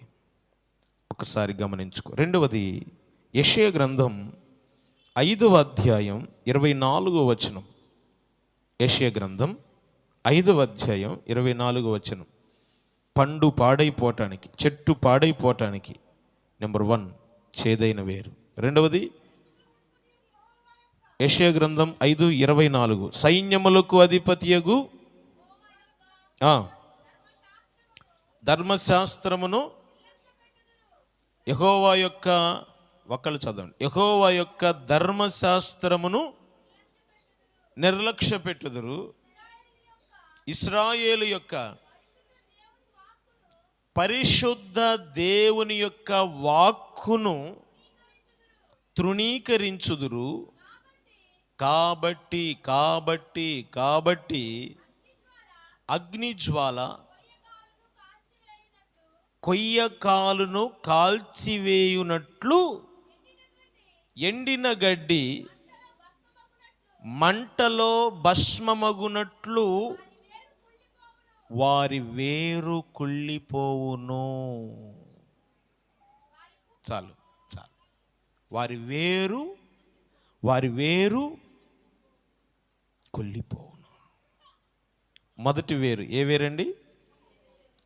ఒకసారి గమనించుకో. రెండవది యెషయా గ్రంథం 5వ అధ్యాయం 24వ వచనం. యెషయా గ్రంథం 5వ అధ్యాయం 24వ వచనం. పండు పాడైపోవటానికి, చెట్టు పాడైపోవటానికి నెంబర్ 1 చేదైన వేరు. రెండవది యెషయా గ్రంథం 5:24 సైన్యములకు అధిపతియగు ధర్మశాస్త్రమును యెహోవా యొక్క, ఒకళ్ళు చదవండి, యెహోవా యొక్క ధర్మశాస్త్రమును నిర్లక్ష్య పెట్టుదురు. ఇశ్రాయేలు యొక్క పరిశుద్ధ దేవుని యొక్క వాక్కును తృణీకరించుదురు. కాబట్టి అగ్నిజ్వాల కొయ్యకాలును కాల్చివేయునట్లు ఎండిన గడ్డి మంటలో భస్మమగునట్లు వారి వేరు కుళ్ళిపోవును. చాలు. వారి వేరు కుళ్ళిపోవును. మొదటి వేరు ఏ వేరండి?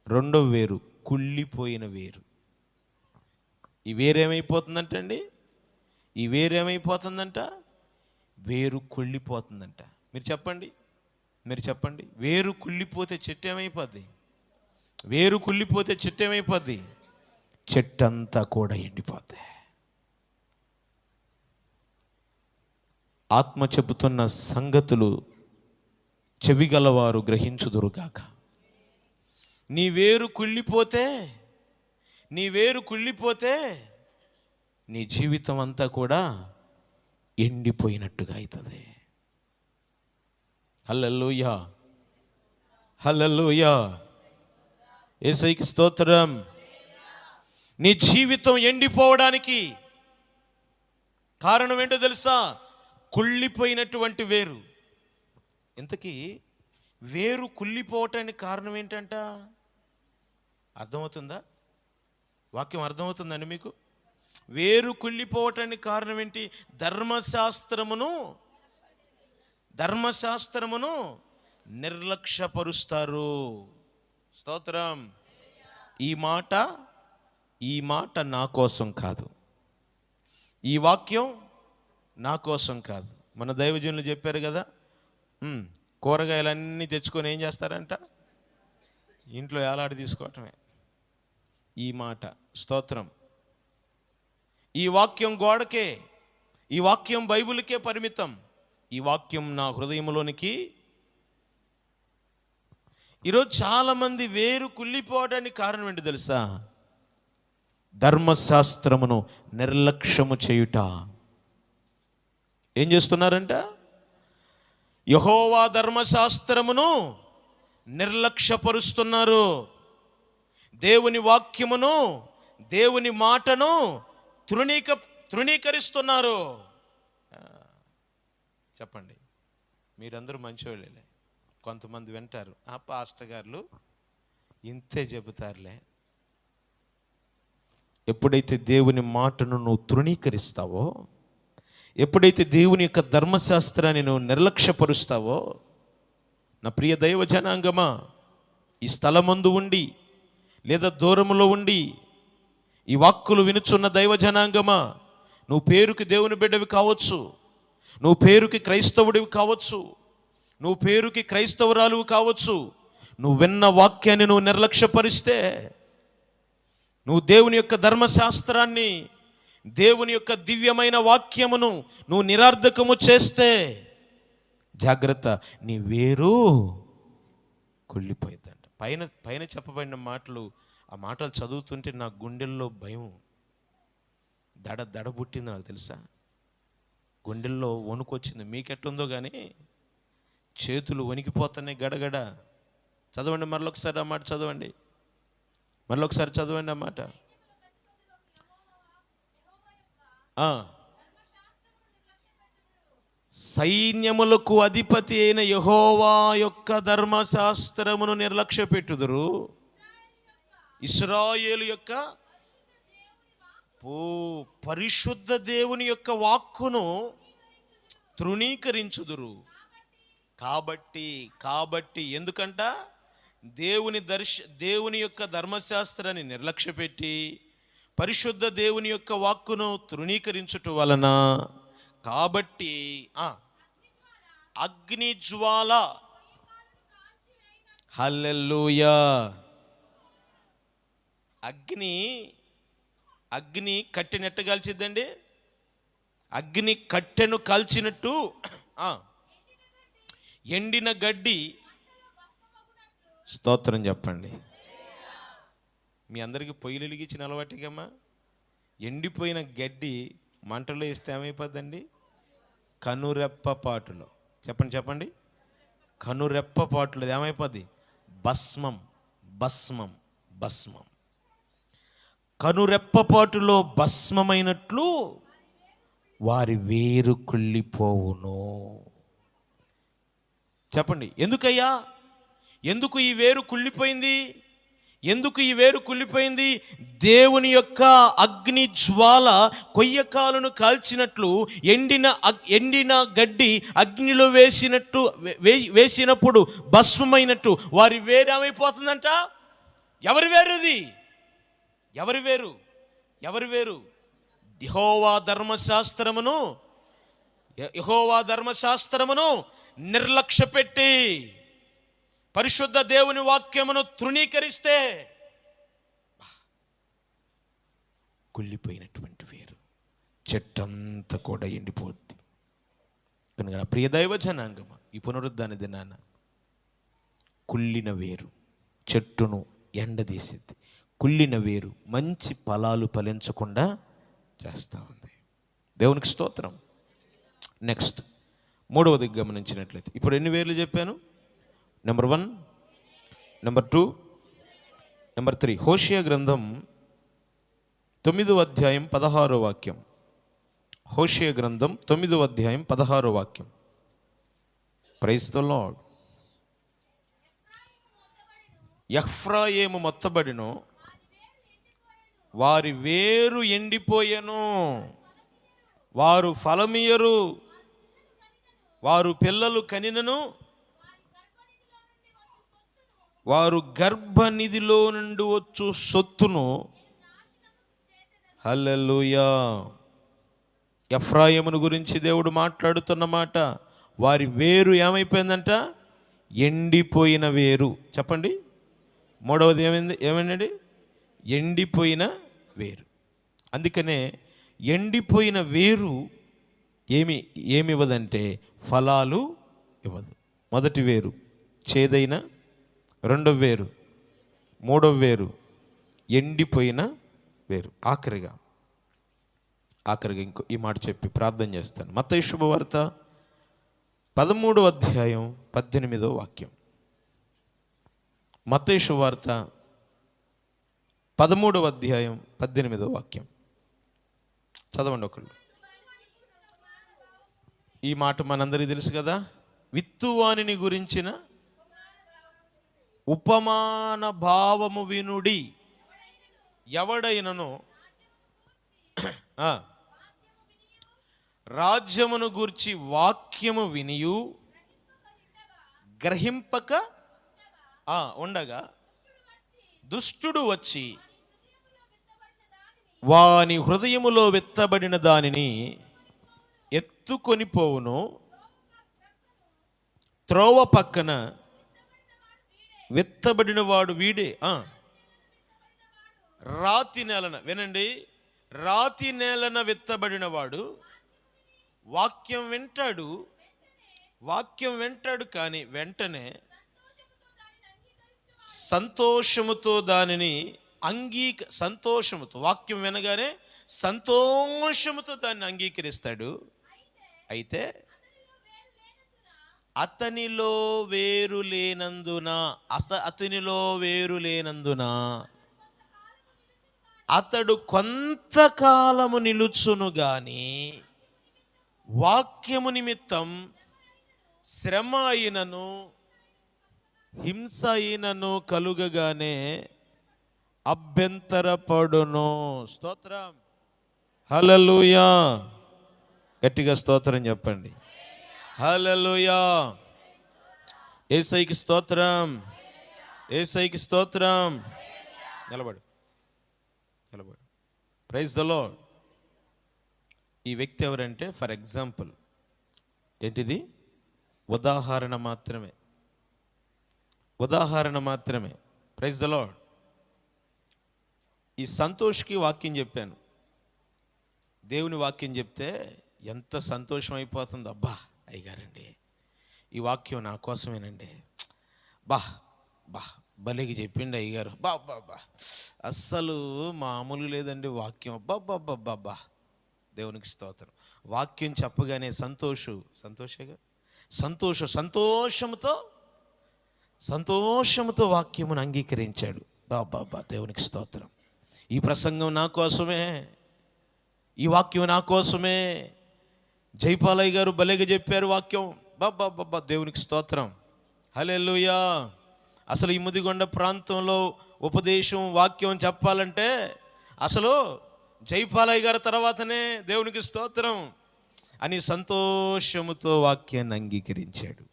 రెండవ వేరు కుళ్ళిపోయిన వేరు. ఈ వేరేమైపోతుందంటండి? ఈ వేరేమైపోతుందంట? వేరు కుళ్ళిపోతుందంట. మీరు చెప్పండి. వేరు కుళ్ళిపోతే చెట్టు ఏమైపోద్ది? వేరు కుళ్ళిపోతే చెట్టు ఏమైపోద్ది? చెట్టు అంతా కూడా ఎండిపోద్ది. ఆత్మ చెబుతున్న సంగతులు చెవిగలవారు గ్రహించుదురుగాక. నీ వేరు కుళ్ళిపోతే నీ జీవితం అంతా కూడా ఎండిపోయినట్టుగా అవుతుంది. హల్లెలూయా, హల్లెలూయా, యేసయ్యకి స్తోత్రం. నీ జీవితం ఎండిపోవడానికి కారణం ఏంటో తెలుసా? కుళ్ళిపోయినటువంటి వేరు. ఇంతకీ వేరు కుళ్ళిపోవటానికి కారణం ఏంటంట? అర్థమవుతుందా? వాక్యం అర్థమవుతుందండి మీకు? వేరు కుళ్ళిపోవటానికి కారణం ఏంటి? ధర్మశాస్త్రమును ధర్మశాస్త్రమును నిర్లక్ష్యపరుస్తారు. స్తోత్రం. ఈ మాట నా కోసం కాదు, ఈ వాక్యం నా కోసం కాదు. మన దైవజనులు చెప్పారు కదా, కూరగాయలన్నీ తెచ్చుకొని ఏం చేస్తారంట, ఇంట్లో ఏలాడి తీసుకోవటమే. ఈ మాట, స్తోత్రం, ఈ వాక్యం గోడకే, ఈ వాక్యం బైబిల్కే పరిమితం. ఈ వాక్యం నా హృదయంలోనికి. ఈరోజు చాలామంది వేరు కుళ్ళిపోవడానికి కారణం ఏంటి తెలుసా? ధర్మశాస్త్రమును నిర్లక్ష్యము చేయుట. ఏం చేస్తున్నారంట? యెహోవా ధర్మశాస్త్రమును నిర్లక్ష్యపరుస్తున్నారు. దేవుని వాక్యమును, దేవుని మాటను తృణీకరిస్తున్నారు. చెప్పండి, మీరందరూ మంచివాళ్ళే. కొంతమంది వింటారు, ఆ పాస్టర్ గారు ఇంతే చెబుతారులే. ఎప్పుడైతే దేవుని మాటను నువ్వు తృణీకరిస్తావో, ఎప్పుడైతే దేవుని యొక్క ధర్మశాస్త్రాన్ని నువ్వు నిర్లక్ష్యపరుస్తావో, నా ప్రియ దైవ జనాంగమా, ఈ స్థలమందు ఉండి లేదా దూరంలో ఉండి ఈ వాక్కులు వినుచున్న దైవ జనాంగమా, నువ్వు పేరుకి దేవుని బిడ్డవి కావచ్చు, నువ్వు పేరుకి క్రైస్తవుడివి కావచ్చు, నువ్వు పేరుకి క్రైస్తవురాలువు కావచ్చు. నువ్వు విన్న వాక్యాన్ని నువ్వు నిర్లక్ష్యపరిస్తే, నువ్వు దేవుని యొక్క ధర్మశాస్త్రాన్ని, దేవుని యొక్క దివ్యమైన వాక్యమును నువ్వు నిరర్ధకము చేస్తే జాగ్రత్త, నీ వేరు కుళ్ళిపోయిందంట. పైన చెప్పబడిన మాటలు, ఆ మాటలు చదువుతుంటే నా గుండెల్లో భయం దడ పుట్టింది. నాకు తెలుసా, గుండెల్లో వణుకొచ్చింది. మీకెట్లుందో కానీ చేతులు వణికిపోతున్నాయి గడగడ. చదవండి మరొకసారి ఆ మాట చదవండి, మరొకసారి చదవండి ఆ మాట. సైన్యములకు అధిపతి అయిన యెహోవా యొక్క ధర్మశాస్త్రమును నిర్లక్ష్య పెట్టుదురు, ఇశ్రాయేలు యొక్క పరిశుద్ధ దేవుని యొక్క వాక్కును తృణీకరించుదురు. కాబట్టి ఎందుకంట, దేవుని యొక్క ధర్మశాస్త్రాన్ని నిర్లక్ష్యపెట్టి పరిశుద్ధ దేవుని యొక్క వాక్కును తృణీకరించుట వలన, కాబట్టి అగ్నిజ్వాల, హల్లెలూయా, అగ్ని కట్టెను ఎట్ట కాల్చిద్దండి? అగ్ని కట్టెను కాల్చినట్టు ఎండిన గడ్డి, స్తోత్రం చెప్పండి. మీ అందరికీ పొయ్యిలు వెలిగించిన అలవాటుకమ్మా. ఎండిపోయిన గడ్డి మంటలో వేస్తే ఏమైపోద్దండి? కనురెప్పపాటులో, చెప్పండి, కనురెప్పపాటులో ఏమైపోద్ది? భస్మం. కనురెప్పపాటులో భస్మమైనట్లు వారి వేరు కుళ్ళిపోవును. చెప్పండి, ఎందుకయ్యా, ఎందుకు ఈ వేరు కుళ్ళిపోయింది? ఎందుకు ఈ వేరు కుళ్ళిపోయింది? దేవుని యొక్క అగ్ని జ్వాల కొయ్యకాలను కాల్చినట్లు, ఎండిన గడ్డి అగ్నిలో వేసినప్పుడు భస్మమైనట్టు వారి వేరు ఏమైపోతుందంట? ఎవరి వేరుది? ఎవరి వేరు? యెహోవా ధర్మశాస్త్రమును నిర్లక్ష్యపెట్టి పరిశుద్ధ దేవుని వాక్యమును తృణీకరిస్తే కుళ్ళిపోయినటువంటి వేరు, చెట్టంతా కూడా ఎండిపోద్ది. కనుక ప్రియ దైవ జనాంగమ, ఈ పునరుద్ధాన దినాన కుళ్ళిన వేరు చెట్టును ఎండదీసిద్ది. కుళ్ళిన వేరు మంచి ఫలాలు ఫలించకుండా చేస్తూ ఉంది. దేవునికి స్తోత్రం. నెక్స్ట్, మూడవది గమనించినట్లయితే, ఇప్పుడు ఎన్ని వేర్లు చెప్పాను? Number 1, number 2, number 3. హోషేయ గ్రంథం 9వ అధ్యాయం 16వ వాక్యం. హోషేయ గ్రంథం 9వ అధ్యాయం 16వ వాక్యం. Praise the lord. ఎఫ్రాయిము మొత్తబడిను, వారి వేరు ఎండిపోయెను, వారు ఫలమియరు, వారు పిల్లలు కనినను వారు గర్భనిధిలో నుండి వచ్చు సొత్తును. హల్లెలూయా. ఎఫ్రాయిమును గురించి దేవుడు మాట్లాడుతున్న మాట, వారి వేరు ఏమైపోయిందంట? ఎండిపోయిన వేరు. చెప్పండి. మూడవది ఏమైందండి? ఎండిపోయిన వేరు. అందుకనే ఎండిపోయిన వేరు ఏమివ్వదంటే ఫలాలు ఇవ్వదు. మొదటి వేరు చేదైన, రెండవ వేరు, మూడవ వేరు ఎండిపోయిన వేరు. ఆఖరిగా ఇంకో ఈ మాట చెప్పి ప్రార్థన చేస్తాను. మత్తయి శుభవార్త 13వ అధ్యాయం 18వ వాక్యం. మత్తయి శుభవార్త 13వ అధ్యాయం 18వ వాక్యం చదవండి ఒకళ్ళు. ఈ మాట మనందరికీ తెలుసు కదా. విత్తువానిని గురించిన ఉపమాన భావము వినుడి. ఎవడైనను రాజ్యమును గూర్చి వాక్యము వినియు గ్రహింపక ఉండగా దుష్టుడు వచ్చి వాని హృదయములో విత్తబడిన దానిని ఎత్తుకొని పోవును. త్రోవ పక్కన విత్తబడిన వాడు వీడే. రాతి నేలన, వినండి, రాతి నేలన విత్తబడిన వాడు వాక్యం వింటాడు కానీ వెంటనే సంతోషముతో దానిని సంతోషముతో, వాక్యం వినగానే సంతోషముతో దాన్ని అంగీకరిస్తాడు. అయితే అతనిలో వేరు లేనందున అతడు కొంతకాలము నిలుచును గాని వాక్యము నిమిత్తం శ్రమ అయినను హింస అయినను కలుగగానే అభ్యంతరపడును. స్తోత్రం. హల్లెలూయా. గట్టిగా స్తోత్రం చెప్పండి. హల్లెలూయా. యేసయ్యకి స్తోత్రం. యేసయ్యకి స్తోత్రం. నిలబడు. Praise the Lord. ఈ వ్యక్తి ఎవరంటే, ఫర్ ఎగ్జాంపుల్, ఏంటిది? ఉదాహరణ మాత్రమే. Praise the Lord. ఈ సంతోష్కి వాక్యం చెప్పాను. దేవుని వాక్యం చెప్తే ఎంత సంతోషం అయిపోతుంది. అబ్బా అయ్యగారండి, ఈ వాక్యం నా కోసమేనండి, భలేకి చెప్పిండి అయ్యగారు, బా అస్సలు మామూలు లేదండి వాక్యం, అబ్బా. దేవునికి స్తోత్రం. వాక్యం చెప్పగానే సంతోషముతో వాక్యమును అంగీకరించాడు. బాబా దేవునికి స్తోత్రం. ఈ ప్రసంగం నా కోసమే, ఈ వాక్యం నా కోసమే. జైపాలయ్య గారు భలేగా చెప్పారు వాక్యం, బాబా దేవునికి స్తోత్రం. హల్లెలూయా. అసలు ఈ ముదిగొండ ప్రాంతంలో ఉపదేశం, వాక్యం చెప్పాలంటే అసలు జైపాలయ్య గారి తర్వాతనే. దేవునికి స్తోత్రం అని సంతోషముతో వాక్యాన్ని అంగీకరించాడు.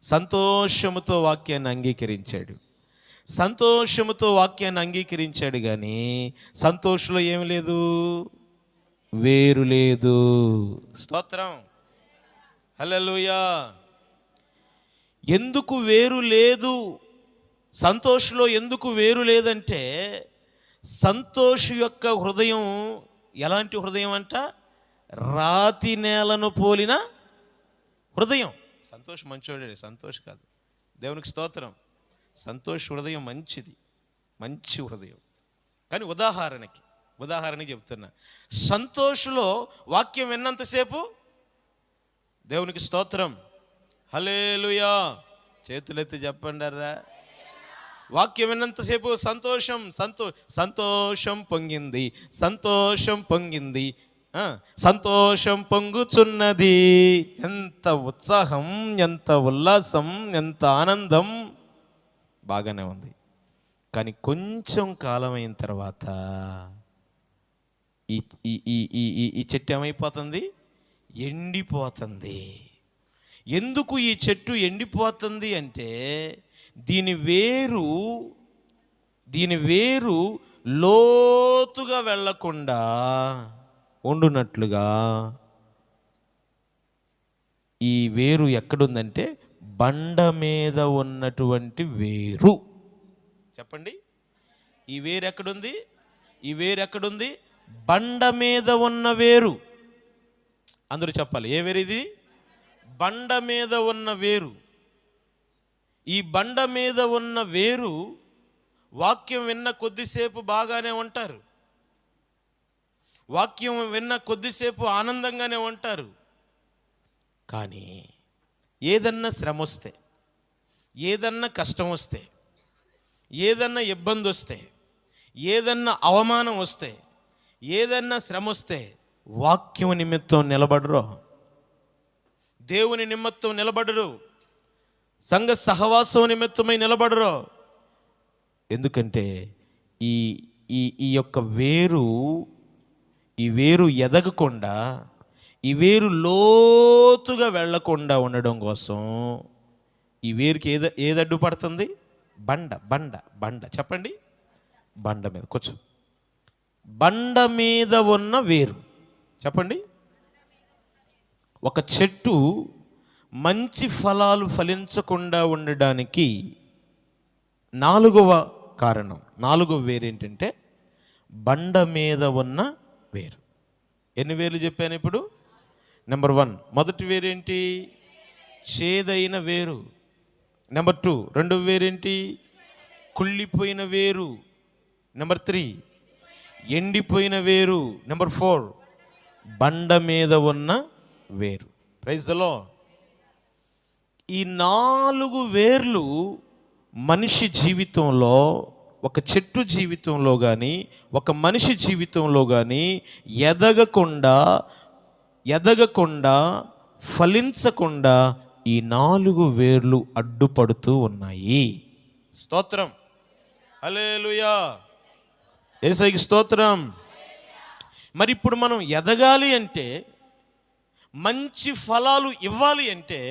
సంతోషముతో వాక్యాన్ని అంగీకరించాడు కానీ సంతోషంలో ఏమి లేదు, వేరు లేదు. స్తోత్రం. హల్లెలూయా. ఎందుకు వేరు లేదు? సంతోషంలో ఎందుకు వేరు లేదంటే, సంతోష్ యొక్క హృదయం ఎలాంటి హృదయం అంట? రాతి నేలను పోలిన హృదయం. సంతోష్ మంచోడే, సంతోష్ కాదు. దేవునికి స్తోత్రం. సంతోష్ హృదయం మంచి హృదయం. కానీ ఉదాహరణకి చెప్తున్నా. సంతోషులో వాక్యం విన్నంతసేపు, దేవునికి స్తోత్రం, హల్లెలూయా, చేతులెత్తి చెప్పండి అర్రా. వాక్యం విన్నంతసేపు సంతోషం పొంగింది, సంతోషం పొంగుచున్నది. ఎంత ఉత్సాహం, ఎంత ఉల్లాసం, ఎంత ఆనందం. బాగానే ఉంది. కానీ కొంచెం కాలం అయిన తర్వాత ఈ చెట్టు ఏమైపోతుంది? ఎండిపోతుంది. ఎందుకు ఈ చెట్టు ఎండిపోతుంది అంటే దీని వేరు లోతుగా వెళ్ళకుండా ఉండునట్లుగా ఈ వేరు ఎక్కడుందంటే బండ మీద ఉన్నటువంటి వేరు. చెప్పండి, ఈ వేరు ఎక్కడుంది? ఈ వేరు ఎక్కడుంది? బండ మీద ఉన్న వేరు. అందరూ చెప్పాలి, ఏ వేరు ఇది? బండ మీద ఉన్న వేరు. ఈ బండ మీద ఉన్న వేరు వాక్యం విన్న కొద్దిసేపు బాగానే ఉంటారు, వాక్యం విన్న కొద్దిసేపు ఆనందంగానే ఉంటారు. కానీ ఏదన్నా శ్రమ వస్తే, ఏదన్నా కష్టం వస్తే, ఏదన్నా ఇబ్బంది వస్తే, ఏదన్నా అవమానం వస్తే, ఏదన్నా శ్రమ వస్తే వాక్యం నిమిత్తం నిలబడరు, దేవుని నిమిత్తం నిలబడరు, సంఘ సహవాసం నిమిత్తమై నిలబడరు. ఎందుకంటే ఈ ఈ ఈ యొక్క వేరు, ఈ వేరు ఎదగకుండా, ఈ వేరు లోతుగా వెళ్ళకుండా ఉండడం కోసం ఈ వేరుకి ఏది అడ్డుపడుతుంది? బండ. బండ బండ చెప్పండి, బండ మీద కొంచెం, బండ మీద ఉన్న వేరు. చెప్పండి, ఒక చెట్టు మంచి ఫలాలు ఫలించకుండా ఉండడానికి నాలుగవ వేరు ఏంటంటే బండ మీద ఉన్న వేరు. ఎన్ని వేర్లు చెప్పాను ఇప్పుడు? నెంబర్ 1 మొదటి వేరేంటి? చేదైన వేరు. నెంబర్ 2 రెండవ వేరేంటి? కుళ్ళిపోయిన వేరు. నెంబర్ 3 ఎండిపోయిన వేరు. నెంబర్ 4 బండ మీద ఉన్న వేరు. Praise the Lord. ఈ 4 వేర్లు మనిషి జీవితంలో, ఒక చెట్టు జీవితంలో కానీ, ఒక మనిషి జీవితంలో కానీ ఎదగకుండా ఫలించకుండా ఈ 4 వేర్లు అడ్డుపడుతూ ఉన్నాయి. స్తోత్రం, హల్లెలూయా, యేసయ్యకి స్తోత్రం. మరి ఇప్పుడు మనం ఎదగాలి అంటే, మంచి ఫలాలు ఇవ్వాలి అంటే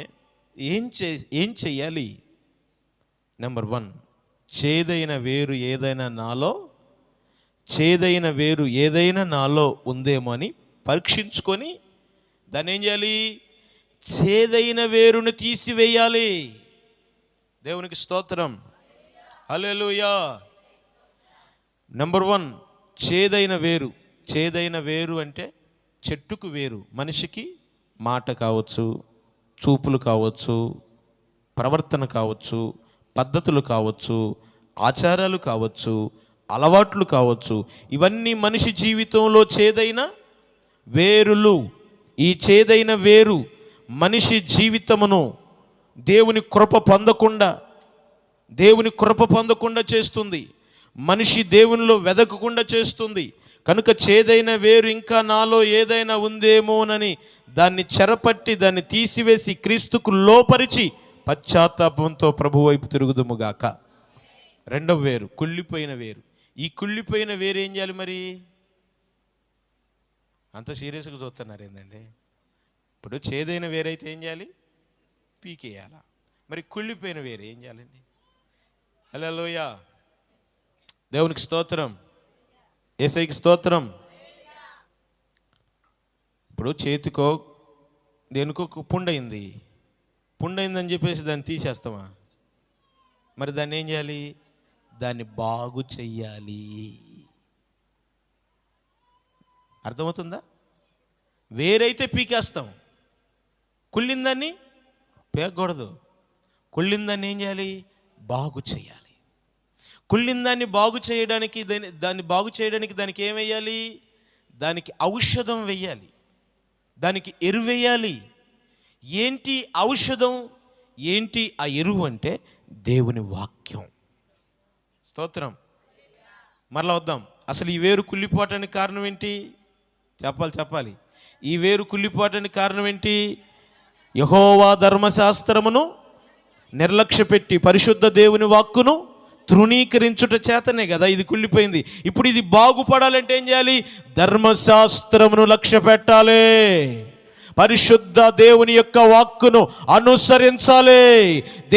ఏం చేయాలి? నెంబర్ 1 చేదైన వేరు ఏదైనా నాలో ఉందేమో అని పరీక్షించుకొని దాన్ని ఏం చేయాలి? చేదైన వేరును తీసివేయాలి. దేవునికి స్తోత్రం, హల్లెలూయా. నెంబర్ 1 చేదైన వేరు అంటే చెట్టుకు వేరు. మనిషికి మాట కావచ్చు, చూపులు కావచ్చు, ప్రవర్తన కావచ్చు, పద్ధతులు కావచ్చు, ఆచారాలు కావచ్చు, అలవాట్లు కావచ్చు, ఇవన్నీ మనిషి జీవితంలో చేదైన వేరులు. ఈ చేదైన వేరు మనిషి జీవితమును దేవుని కృప పొందకుండా చేస్తుంది. మనిషి దేవునిలో వెదకకుండా చేస్తుంది. కనుక చేదైన వేరు ఇంకా నాలో ఏదైనా ఉందేమోనని దాన్ని చెరపట్టి, దాన్ని తీసివేసి క్రీస్తుకు లోపరిచి పశ్చాత్తాపంతో ప్రభు వైపు తిరుగుదుముగాక. రెండవ వేరు కుళ్ళిపోయిన వేరు. ఈ కుళ్ళిపోయిన వేరు ఏం చేయాలి? మరి అంత సీరియస్గా చూస్తున్నారు ఏంటండి? ఇప్పుడు చేదైన వేరైతే ఏం చేయాలి? పీకేయాలా. మరి కుళ్ళిపోయిన వేరు ఏం చేయాలండి? హల్లెలూయా, దేవునికి స్తోత్రం, యేసయ్యకి స్తోత్రం. ఇప్పుడు చేతికో దేనికో పుండైందని చెప్పేసి దాన్ని తీసేస్తామా? మరి దాన్ని ఏం చేయాలి? దాన్ని బాగు చెయ్యాలి. అర్థమవుతుందా? వేరైతే పీకేస్తాం, కుళ్ళిందాన్ని పీకకూడదు. కుళ్ళిందాన్ని ఏం చేయాలి? బాగు చేయాలి. కుళ్ళిందాన్ని బాగు చేయడానికి దానికి ఏం వేయాలి? దానికి ఔషధం వేయాలి, దానికి ఎరువు వేయాలి. ఏంటి ఔషధం, ఏంటి ఆ ఎరువు అంటే దేవుని వాక్యం. స్తోత్రం. మరలా వద్దాం. అసలు ఈ వేరు కుళ్ళిపోవటానికి కారణం ఏంటి? చెప్పాలి. ఈ వేరు కుళ్ళిపోవటానికి కారణం ఏంటి? యెహోవా ధర్మశాస్త్రమును నిర్లక్ష్యపెట్టి పరిశుద్ధ దేవుని వాక్కును తృణీకరించుట చేతనే కదా ఇది కుళ్ళిపోయింది. ఇప్పుడు ఇది బాగుపడాలంటే ఏం చేయాలి? ధర్మశాస్త్రమును లక్ష్య పెట్టాలి, పరిశుద్ధ దేవుని యొక్క వాక్కును అనుసరించాలి.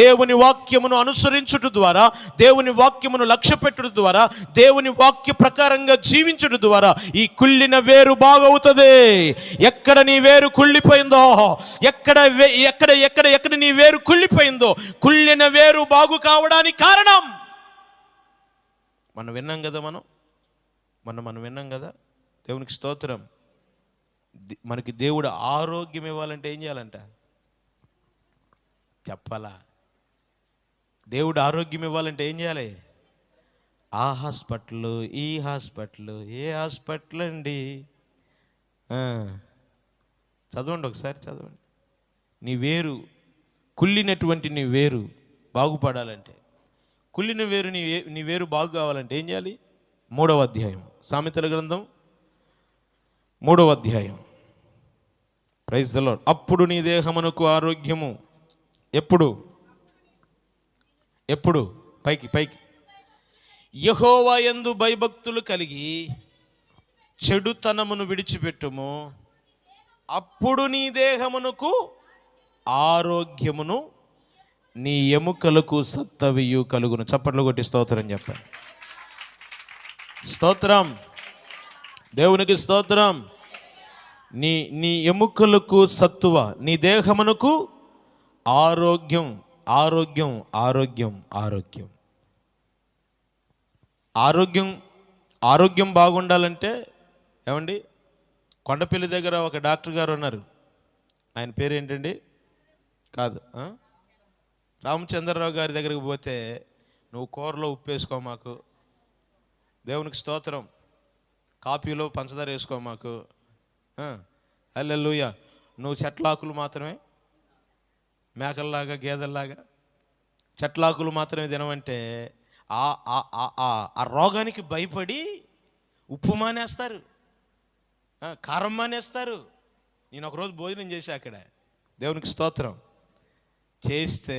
దేవుని వాక్యమును అనుసరించుట ద్వారా, దేవుని వాక్యమును లక్ష్య పెట్టుట ద్వారా, దేవుని వాక్య ప్రకారంగా జీవించుట ద్వారా ఈ కుళ్ళిన వేరు బాగవుతుంది. ఎక్కడ నీ వేరు కుళ్ళిపోయిందో, ఎక్కడ ఎక్కడ ఎక్కడ ఎక్కడ నీ వేరు కుళ్ళిపోయిందో, కుళ్ళిన వేరు బాగు కావడానికి కారణం మనం విన్నాం కదా. మనం విన్నాం కదా. దేవునికి స్తోత్రం. మనకి దేవుడు ఆరోగ్యం ఇవ్వాలంటే ఏం చేయాలంట చెప్పాలా? దేవుడు ఆరోగ్యం ఇవ్వాలంటే ఏం చేయాలి? ఆ హాస్పిటల్, ఈ హాస్పిటల్, ఏ హాస్పిటల్ అండి? చదవండి, ఒకసారి చదవండి. నీ వేరు, కుళ్ళినటువంటి నీ వేరు బాగుపడాలంటే, కుళ్ళిన వేరు నీ వేరు బాగు కావాలంటే ఏం చేయాలి? 3వ అధ్యాయం, సామెతల గ్రంథం 3వ అధ్యాయం. Praise the Lord. అప్పుడు నీ దేహమునకు ఆరోగ్యము. ఎప్పుడు? పైకి యెహోవా యందు భయభక్తులు కలిగి చెడుతనమును విడిచిపెట్టుము. అప్పుడు నీ దేహమునకు ఆరోగ్యమును, నీ ఎముకలకు సత్తవియు కలుగును. చప్పట్లు కొట్టి స్తోత్రం చెప్పండి. స్తోత్రం, దేవునికి స్తోత్రం. నీ ఎముకలకు సత్తువ, నీ దేహమునకు ఆరోగ్యం. ఆరోగ్యం ఆరోగ్యం ఆరోగ్యం ఆరోగ్యం ఆరోగ్యం బాగుండాలంటే ఏమండి, కొండపల్లి దగ్గర ఒక డాక్టర్ గారు ఉన్నారు. ఆయన పేరు ఏంటండి? కాదు, రామచంద్రరావు గారి దగ్గరికి పోతే, నువ్వు కూరలో ఉప్పు వేసుకో మాకు, దేవునికి స్తోత్రం, కాఫీలో పంచదార వేసుకో మాకు, హల్లెలూయా, నువ్వు చెట్లాకులు మాత్రమే, మేకల్లాగా గేదెల్లాగా చెట్లాకులు మాత్రమే తినమంటే ఆ రోగానికి భయపడి ఉప్పు మానేస్తారు, కారం మానేస్తారు. నేను ఒకరోజు భోజనం చేశా అక్కడ, దేవునికి స్తోత్రం. చేస్తే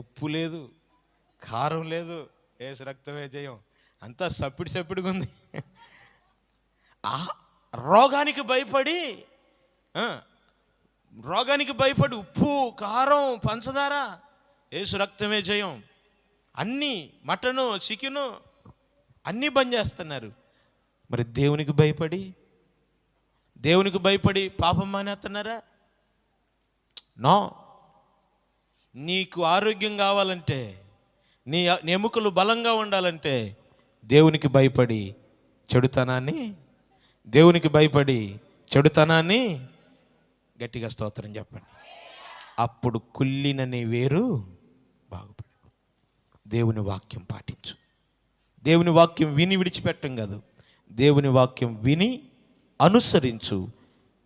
ఉప్పు లేదు, కారం లేదు, యేసు రక్తమే జయం, అంతా సప్పిడిగా ఉంది. ఆ రోగానికి భయపడి ఉప్పు, కారం, పంచదార, యేసు రక్తమే జయం, అన్నీ మటను, చికెను అన్నీ బంద్ చేస్తున్నారు. మరి దేవునికి భయపడి పాపం మానేస్తున్నారా? నో. నీకు ఆరోగ్యం కావాలంటే, నీ ఎముకలు బలంగా ఉండాలంటే దేవునికి భయపడి చెడుతనాన్ని గట్టిగా స్తోత్రం చెప్పండి. అప్పుడు కుళ్ళిన నీ వేరు బాగుపడి. దేవుని వాక్యం పాటించు. దేవుని వాక్యం విని విడిచిపెట్టం కాదు, దేవుని వాక్యం విని అనుసరించు.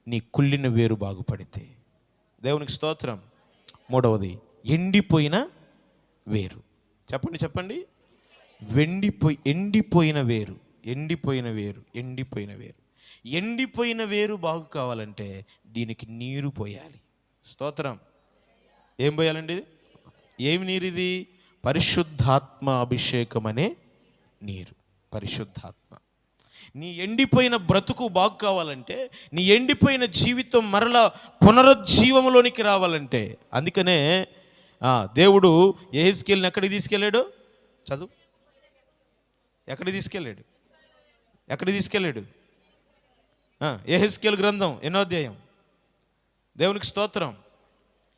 నీ కుళ్ళిన వేరు బాగుపడితే, దేవునికి స్తోత్రం. 3వది, ఎండిపోయిన వేరు. చెప్పండి. ఎండిపోయిన వేరు బాగు కావాలంటే దీనికి నీరు పోయాలి. స్తోత్రం. ఏం పోయాలండి? ఏమి నీరు ఇది? పరిశుద్ధాత్మ అభిషేకం అనే నీరు. పరిశుద్ధాత్మ. నీ ఎండిపోయిన బ్రతుకు బాగు కావాలంటే, నీ ఎండిపోయిన జీవితం మరలా పునరుజ్జీవంలోనికి రావాలంటే, అందుకనే దేవుడు యెహెజ్కేలుని ఎక్కడికి తీసుకెళ్ళాడు? చదువు. ఎక్కడికి తీసుకెళ్ళాడు? యెహెజ్కేలు గ్రంథం 8వ అధ్యాయం. దేవునికి స్తోత్రం.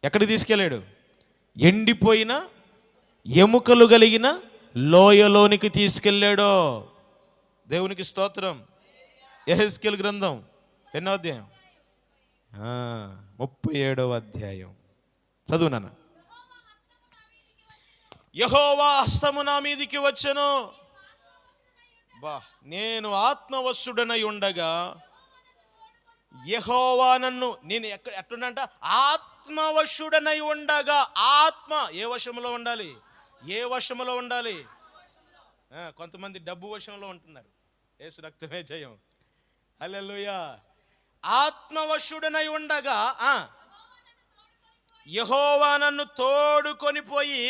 ఎక్కడికి తీసుకెళ్ళాడు? ఎండిపోయిన ఎముకలు కలిగిన లోయలోనికి తీసుకెళ్ళాడు. దేవునికి స్తోత్రం. యెహెజ్కేలు గ్రంథం 8వ అధ్యాయం, 37వ అధ్యాయం. చదువు నాన్న. యెహోవా హస్తము నా మీదికి వచ్చెను, నేను ఆత్మవశుడనై ఉండగా యెహోవా నన్ను, నేను ఎట్లుండంట? ఆత్మవశుడనై ఉండగా. ఆత్మ ఏ వశంలో ఉండాలి? కొంతమంది డబ్బు వశంలో ఉంటున్నారు. యేసు రక్తమే జయం, హల్లెలూయా. ఆత్మవశుడనై ఉండగా యెహోవా నన్ను తోడుకొని పోయి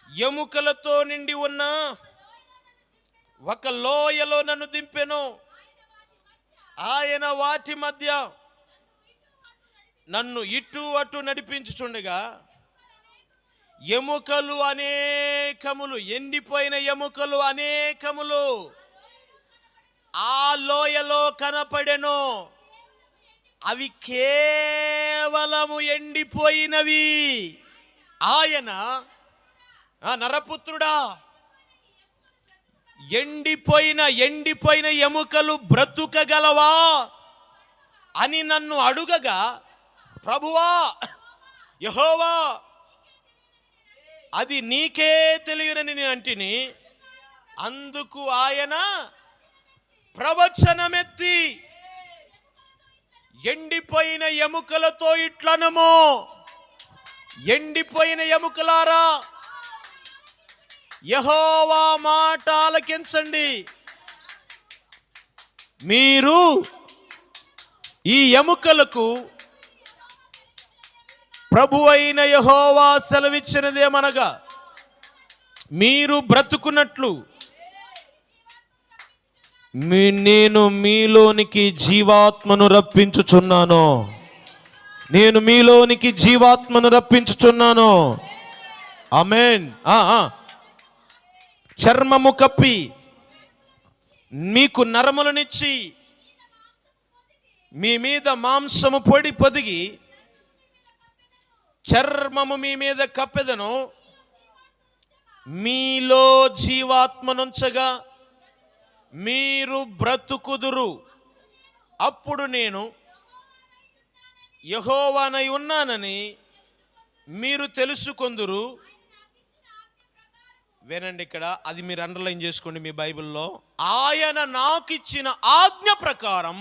ఎముకలతో నిండి ఉన్న ఒక లోయలో నన్ను దింపెను. ఆయన వాటి మధ్య నన్ను ఇటు అటు నడిపించుచుండగా ఎముకలు అనేకములు, ఎండిపోయిన ఎముకలు అనేకములు ఆ లోయలో కనపడెను. అవి కేవలము ఎండిపోయినవి. ఆయన, నరపుత్రుడా, ఎండిపోయిన ఎముకలు బ్రతుకగలవా అని నన్ను అడుగగా, ప్రభువా యెహోవా అది నీకే తెలియనని నేను అంటిని. అందుకు ఆయన ప్రవచనమెత్తి, ఎండిపోయిన ఎముకలతో ఇట్లనము, ఎండిపోయిన ఎముకలారా, యెహోవా మాట ఆలకించండి. మీరు ఈ ఎముకలకు ప్రభువైన యెహోవా సెలవిచ్చినదేమనగా, మీరు బ్రతుకున్నట్లు నేను మీలోనికి జీవాత్మను రప్పించుచున్నాను. నేను మీలోనికి జీవాత్మను రప్పించుచున్నాను. ఆమేన్. చర్మము కప్పి మీకు నరములనిచ్చి మీ మీద మాంసము పొదిగి చర్మము మీ మీద కప్పెదను. మీలో జీవాత్మనుంచగా మీరు బ్రతుకుదురు. అప్పుడు నేను యెహోవానై ఉన్నానని మీరు తెలుసుకొందురు. వినండి, ఇక్కడ అది మీరు అండర్లైన్ చేసుకోండి మీ బైబిల్లో. ఆయన నాకు ఇచ్చిన ఆజ్ఞ ప్రకారం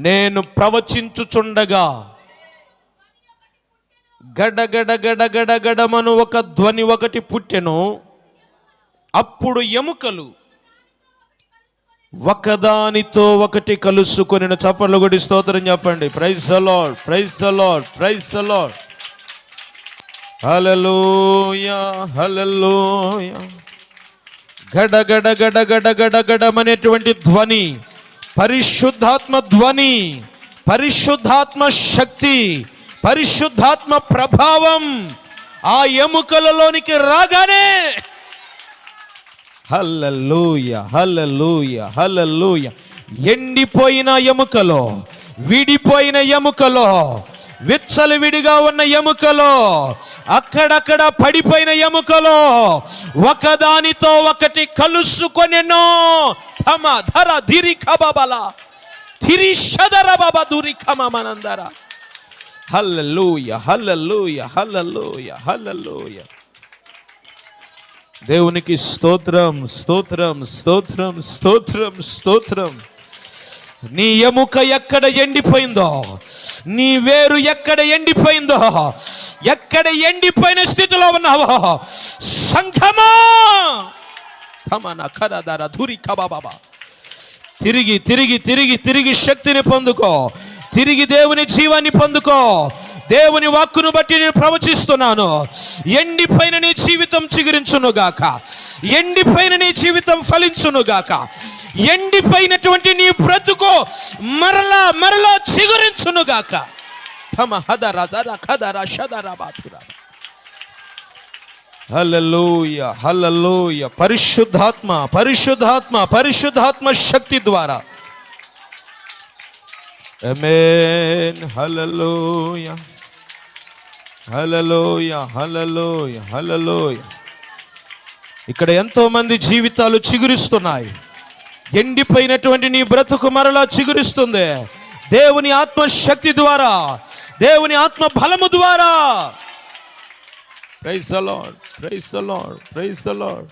నేను ప్రవచించుచుండగా గడగడ గడగడ గడమను ఒక ధ్వని ఒకటి పుట్టెను. అప్పుడు ఎముకలు ఒకదానితో ఒకటి కలుసుకొని, చప్పట్లు కొట్టి స్తోత్రం చెప్పండి. Praise the lord, praise the lord, praise the lord. Hallelujah, hallelujah. గడగడ గడగడ గడగడమనేటువంటి ధ్వని పరిశుద్ధాత్మ ధ్వని, పరిశుద్ధాత్మ శక్తి, పరిశుద్ధాత్మ ప్రభావం ఆ ఎముకలలోనికి రాగానే, హల్లెలూయా, హల్లెలూయా, హల్లెలూయా, ఎండిపోయిన ఎముకలో, విడిపోయిన ఎముకలో, విచ్చలవిడిగా ఉన్న ఎముకలో, అక్కడక్కడ పడిపోయిన ఎముకలో ఒకదానితో ఒకటి కలుసుకొనెను. తమ ధర ధిరి కబబల ధిరి షదర బబ దురి కమమనందర. హల్లెలూయా, హల్లెలూయా, హల్లెలూయా, హల్లెలూయా. దేవునికి స్తోత్రం, స్తోత్రం, స్తోత్రం, స్తోత్రం, స్తోత్రం. నీ ఎముక ఎక్కడ ఎండిపోయిందో, నీ వేరు ఎక్కడ ఎండిపోయిందో, ఎక్కడ ఎండిపోయిన స్థితిలో ఉన్నావో, సంఘమా తిరిగి తిరిగి తిరిగి తిరిగి శక్తిని పొందుకో, తిరిగి దేవుని జీవాన్ని పొందుకో. దేవుని వాక్కును బట్టి నేను ప్రవచిస్తున్నాను. ఎండిపోయిన నీ జీవితం చిగురించునుగాక, ఎండిపోయిన నీ జీవితం ఫలించునుగాక, ఎండిపోయినటువంటి నీ బ్రతుకు మరలా మరలా చిగురించునుగాక. హల్లెలూయా, హల్లెలూయా. పరిశుద్ధాత్మ, పరిశుద్ధాత్మ, పరిశుద్ధాత్మ శక్తి ద్వారా. ఆమేన్. హల్లెలూయా, హల్లెలూయా, హల్లెలూయా, హల్లెలూయా. ఇక్కడ ఎంతో మంది జీవితాలు చిగురిస్తున్నాయి. ఎండిపోయినటువంటి నీ బ్రతుకు మరలా చిగురిస్తుంది దేవుని ఆత్మ శక్తి ద్వారా, దేవుని ఆత్మ బలము ద్వారా. Praise the lord, praise the lord, praise the lord.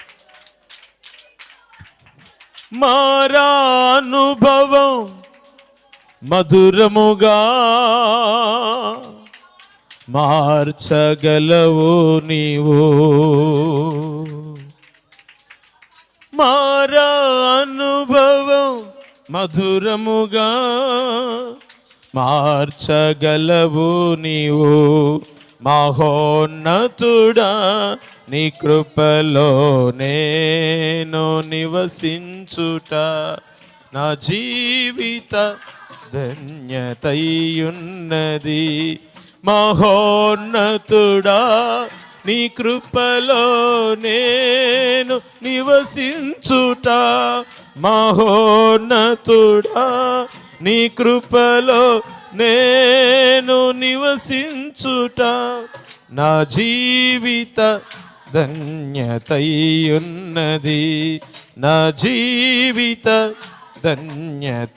మారా అనుభవం మధురముగా మార్చగలవు నీవు. మారా అనుభవం మధురముగా మార్చగలవు నీవు. మహోన్నతుడా నీ కృపలో నేను నివసించుట నా జీవిత ధన్యతయున్నది. మహోన్నతుడా నీ కృపలో నేను నివసించుట. మహోన్నతుడా నీ కృపలో నేను నివసించుట. నా జీవిత ధన్యతయున్నది. నా జీవిత ధన్యతయున్నది.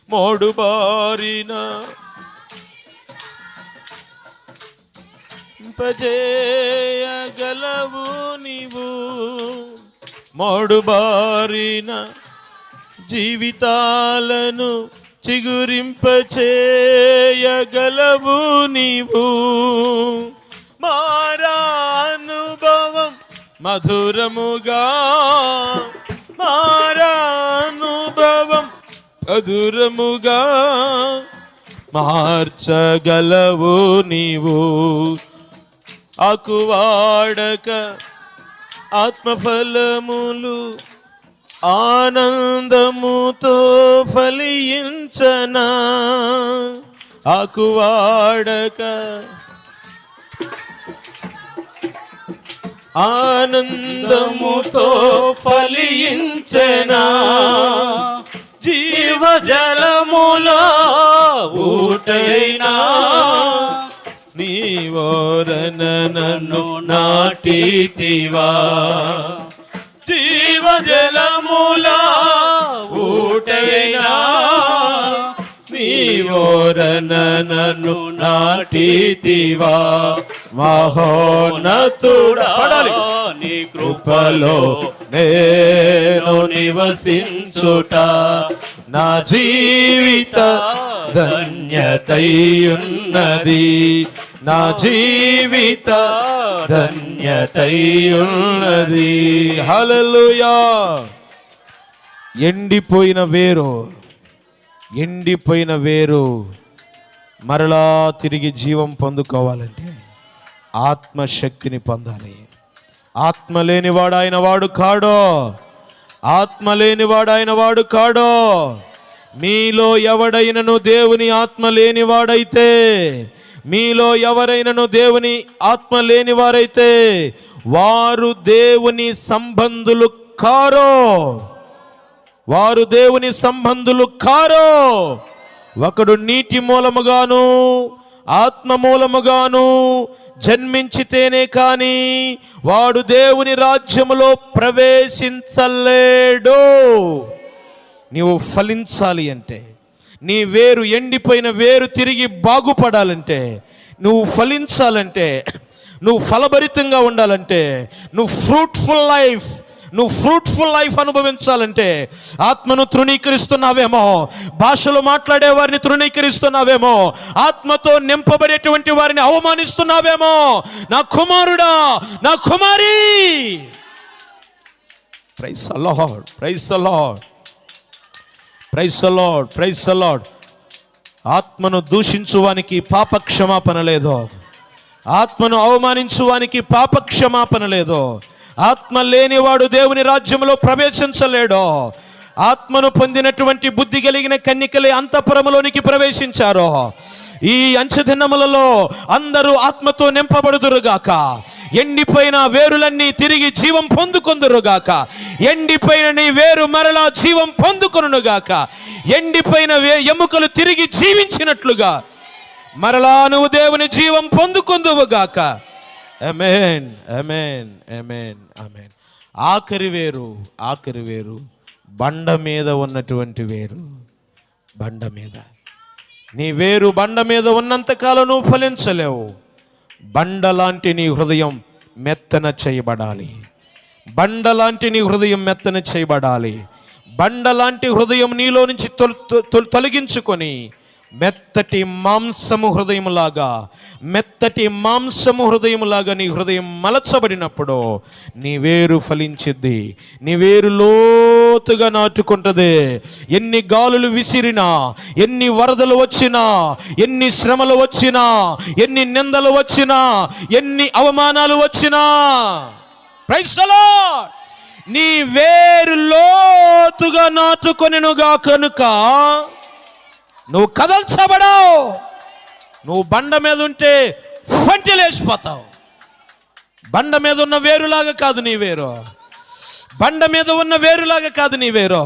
మోడుబారిన పజేయగలవు నీవు. మోడుబారిన జీవితాలను చిగురింపచేయగలవు నీవు. మారానుభవం మధురముగా, మారానుభవం మధురముగా మార్చగలవు నీవు. ఆకువాడక ఆత్మఫలములు ఆనందముతో ఫలించనా. ఆకువాడక ఆనందముతో ఫలించనా. జీవజలములో ఊటైనా నీవోరన నన్ను నాటితివా. జీవజలములో ఊటైనా నీవోరన నన్ను నాటితివా. మహోన్నతుడా నీ కృపలో నేను నివసించుట. నా జీవిత ధన్యతయున్నది. నా జీవిత ధన్యతయున్నది. హల్లెలూయా. ఎండిపోయిన వేరు, ఎండిపోయిన వేరు మరలా తిరిగి జీవం పొందుకోవాలంటే ఆత్మశక్తిని పొందాలి. ఆత్మ లేనివాడు ఆయన వాడు కాడో. ఆత్మ లేనివాడు ఆయన వాడు కాడో. మీలో ఎవడైనను దేవుని ఆత్మ లేనివాడైతే, మీలో ఎవరైనను దేవుని ఆత్మ లేనివారైతే వారు దేవుని సంబంధులు కారో. వారు దేవుని సంబంధులు కారో. ఒకడు నీటి మూలముగాను ఆత్మ మూలముగాను జన్మించితేనే కానీ వాడు దేవుని రాజ్యములో ప్రవేశించలేడు. నీవు ఫలించాలి అంటే, నీ వేరు, ఎండిపోయిన వేరు తిరిగి బాగుపడాలంటే, నువ్వు ఫలించాలంటే, నువ్వు ఫలభరితంగా ఉండాలంటే, నువ్వు ఫ్రూట్ఫుల్ లైఫ్ అనుభవించాలంటే, ఆత్మను తృణీకరిస్తున్నావేమో, భాషలు మాట్లాడే వారిని తృణీకరిస్తున్నావేమో, ఆత్మతో నింపబడేటువంటి వారిని అవమానిస్తున్నావేమో, నా కుమారుడా, నా కుమారి. Praise the lord, praise the lord, praise the lord, praise the lord. ఆత్మను దూషించువానికి పాప క్షమాపణ లేదో, ఆత్మను అవమానించువానికి పాప క్షమాపణ లేదో. ఆత్మ లేనివాడు దేవుని రాజ్యంలో ప్రవేశించలేడో. ఆత్మను పొందినటువంటి బుద్ధి కలిగిన కన్యకలే అంతఃపురములోనికి ప్రవేశించారో. ఈ అంచెదినములలో అందరూ ఆత్మతో నింపబడుదురుగాక. ఎండిపోయిన వేరులన్నీ తిరిగి జీవం పొందుకొందురుగాక. ఎండిపోయిన నీ వేరు మరలా జీవం పొందుకొనుగాక. ఎండిపోయిన ఎముకలు తిరిగి జీవించినట్లుగా మరలా నువ్వు దేవుని జీవం పొందుకొందువుగాక. ఆమేన్, ఆమేన్, ఆమేన్, ఆమేన్. ఆఖరి వేరు బండ మీద ఉన్నటువంటి వేరు. బండ మీద నీ వేరు బండ మీద ఉన్నంతకాలం నువ్వు ఫలించలేవు. బండ లాంటి నీ హృదయం మెత్తన చేయబడాలి. బండ లాంటి నీ హృదయం మెత్తన చేయబడాలి. బండ లాంటి హృదయం నీలో నుంచి తొలగించుకొని మెత్తటి మాంసము హృదయములాగా నీ హృదయం మలచబడినప్పుడు నీ వేరు ఫలించిద్ది. నీ వేరు లోతుగా నాటుకుంటుంది. ఎన్ని గాలులు విసిరినా, ఎన్ని వరదలు వచ్చినా, ఎన్ని శ్రమలు వచ్చినా, ఎన్ని నిందలు వచ్చినా, ఎన్ని అవమానాలు వచ్చినా, ప్రైజ్ ది లార్డ్, నీ వేరు లోతు లోతుగా నాటుకొనెనుగా కనుక నువ్వు కదల్చబడావు. నువ్వు బండ మీద ఉంటే ఫంటిలేసిపోతావు. బండ మీద ఉన్న వేరులాగా కాదు నీ వేరు. బండ మీద ఉన్న వేరులాగా కాదు నీ వేరు.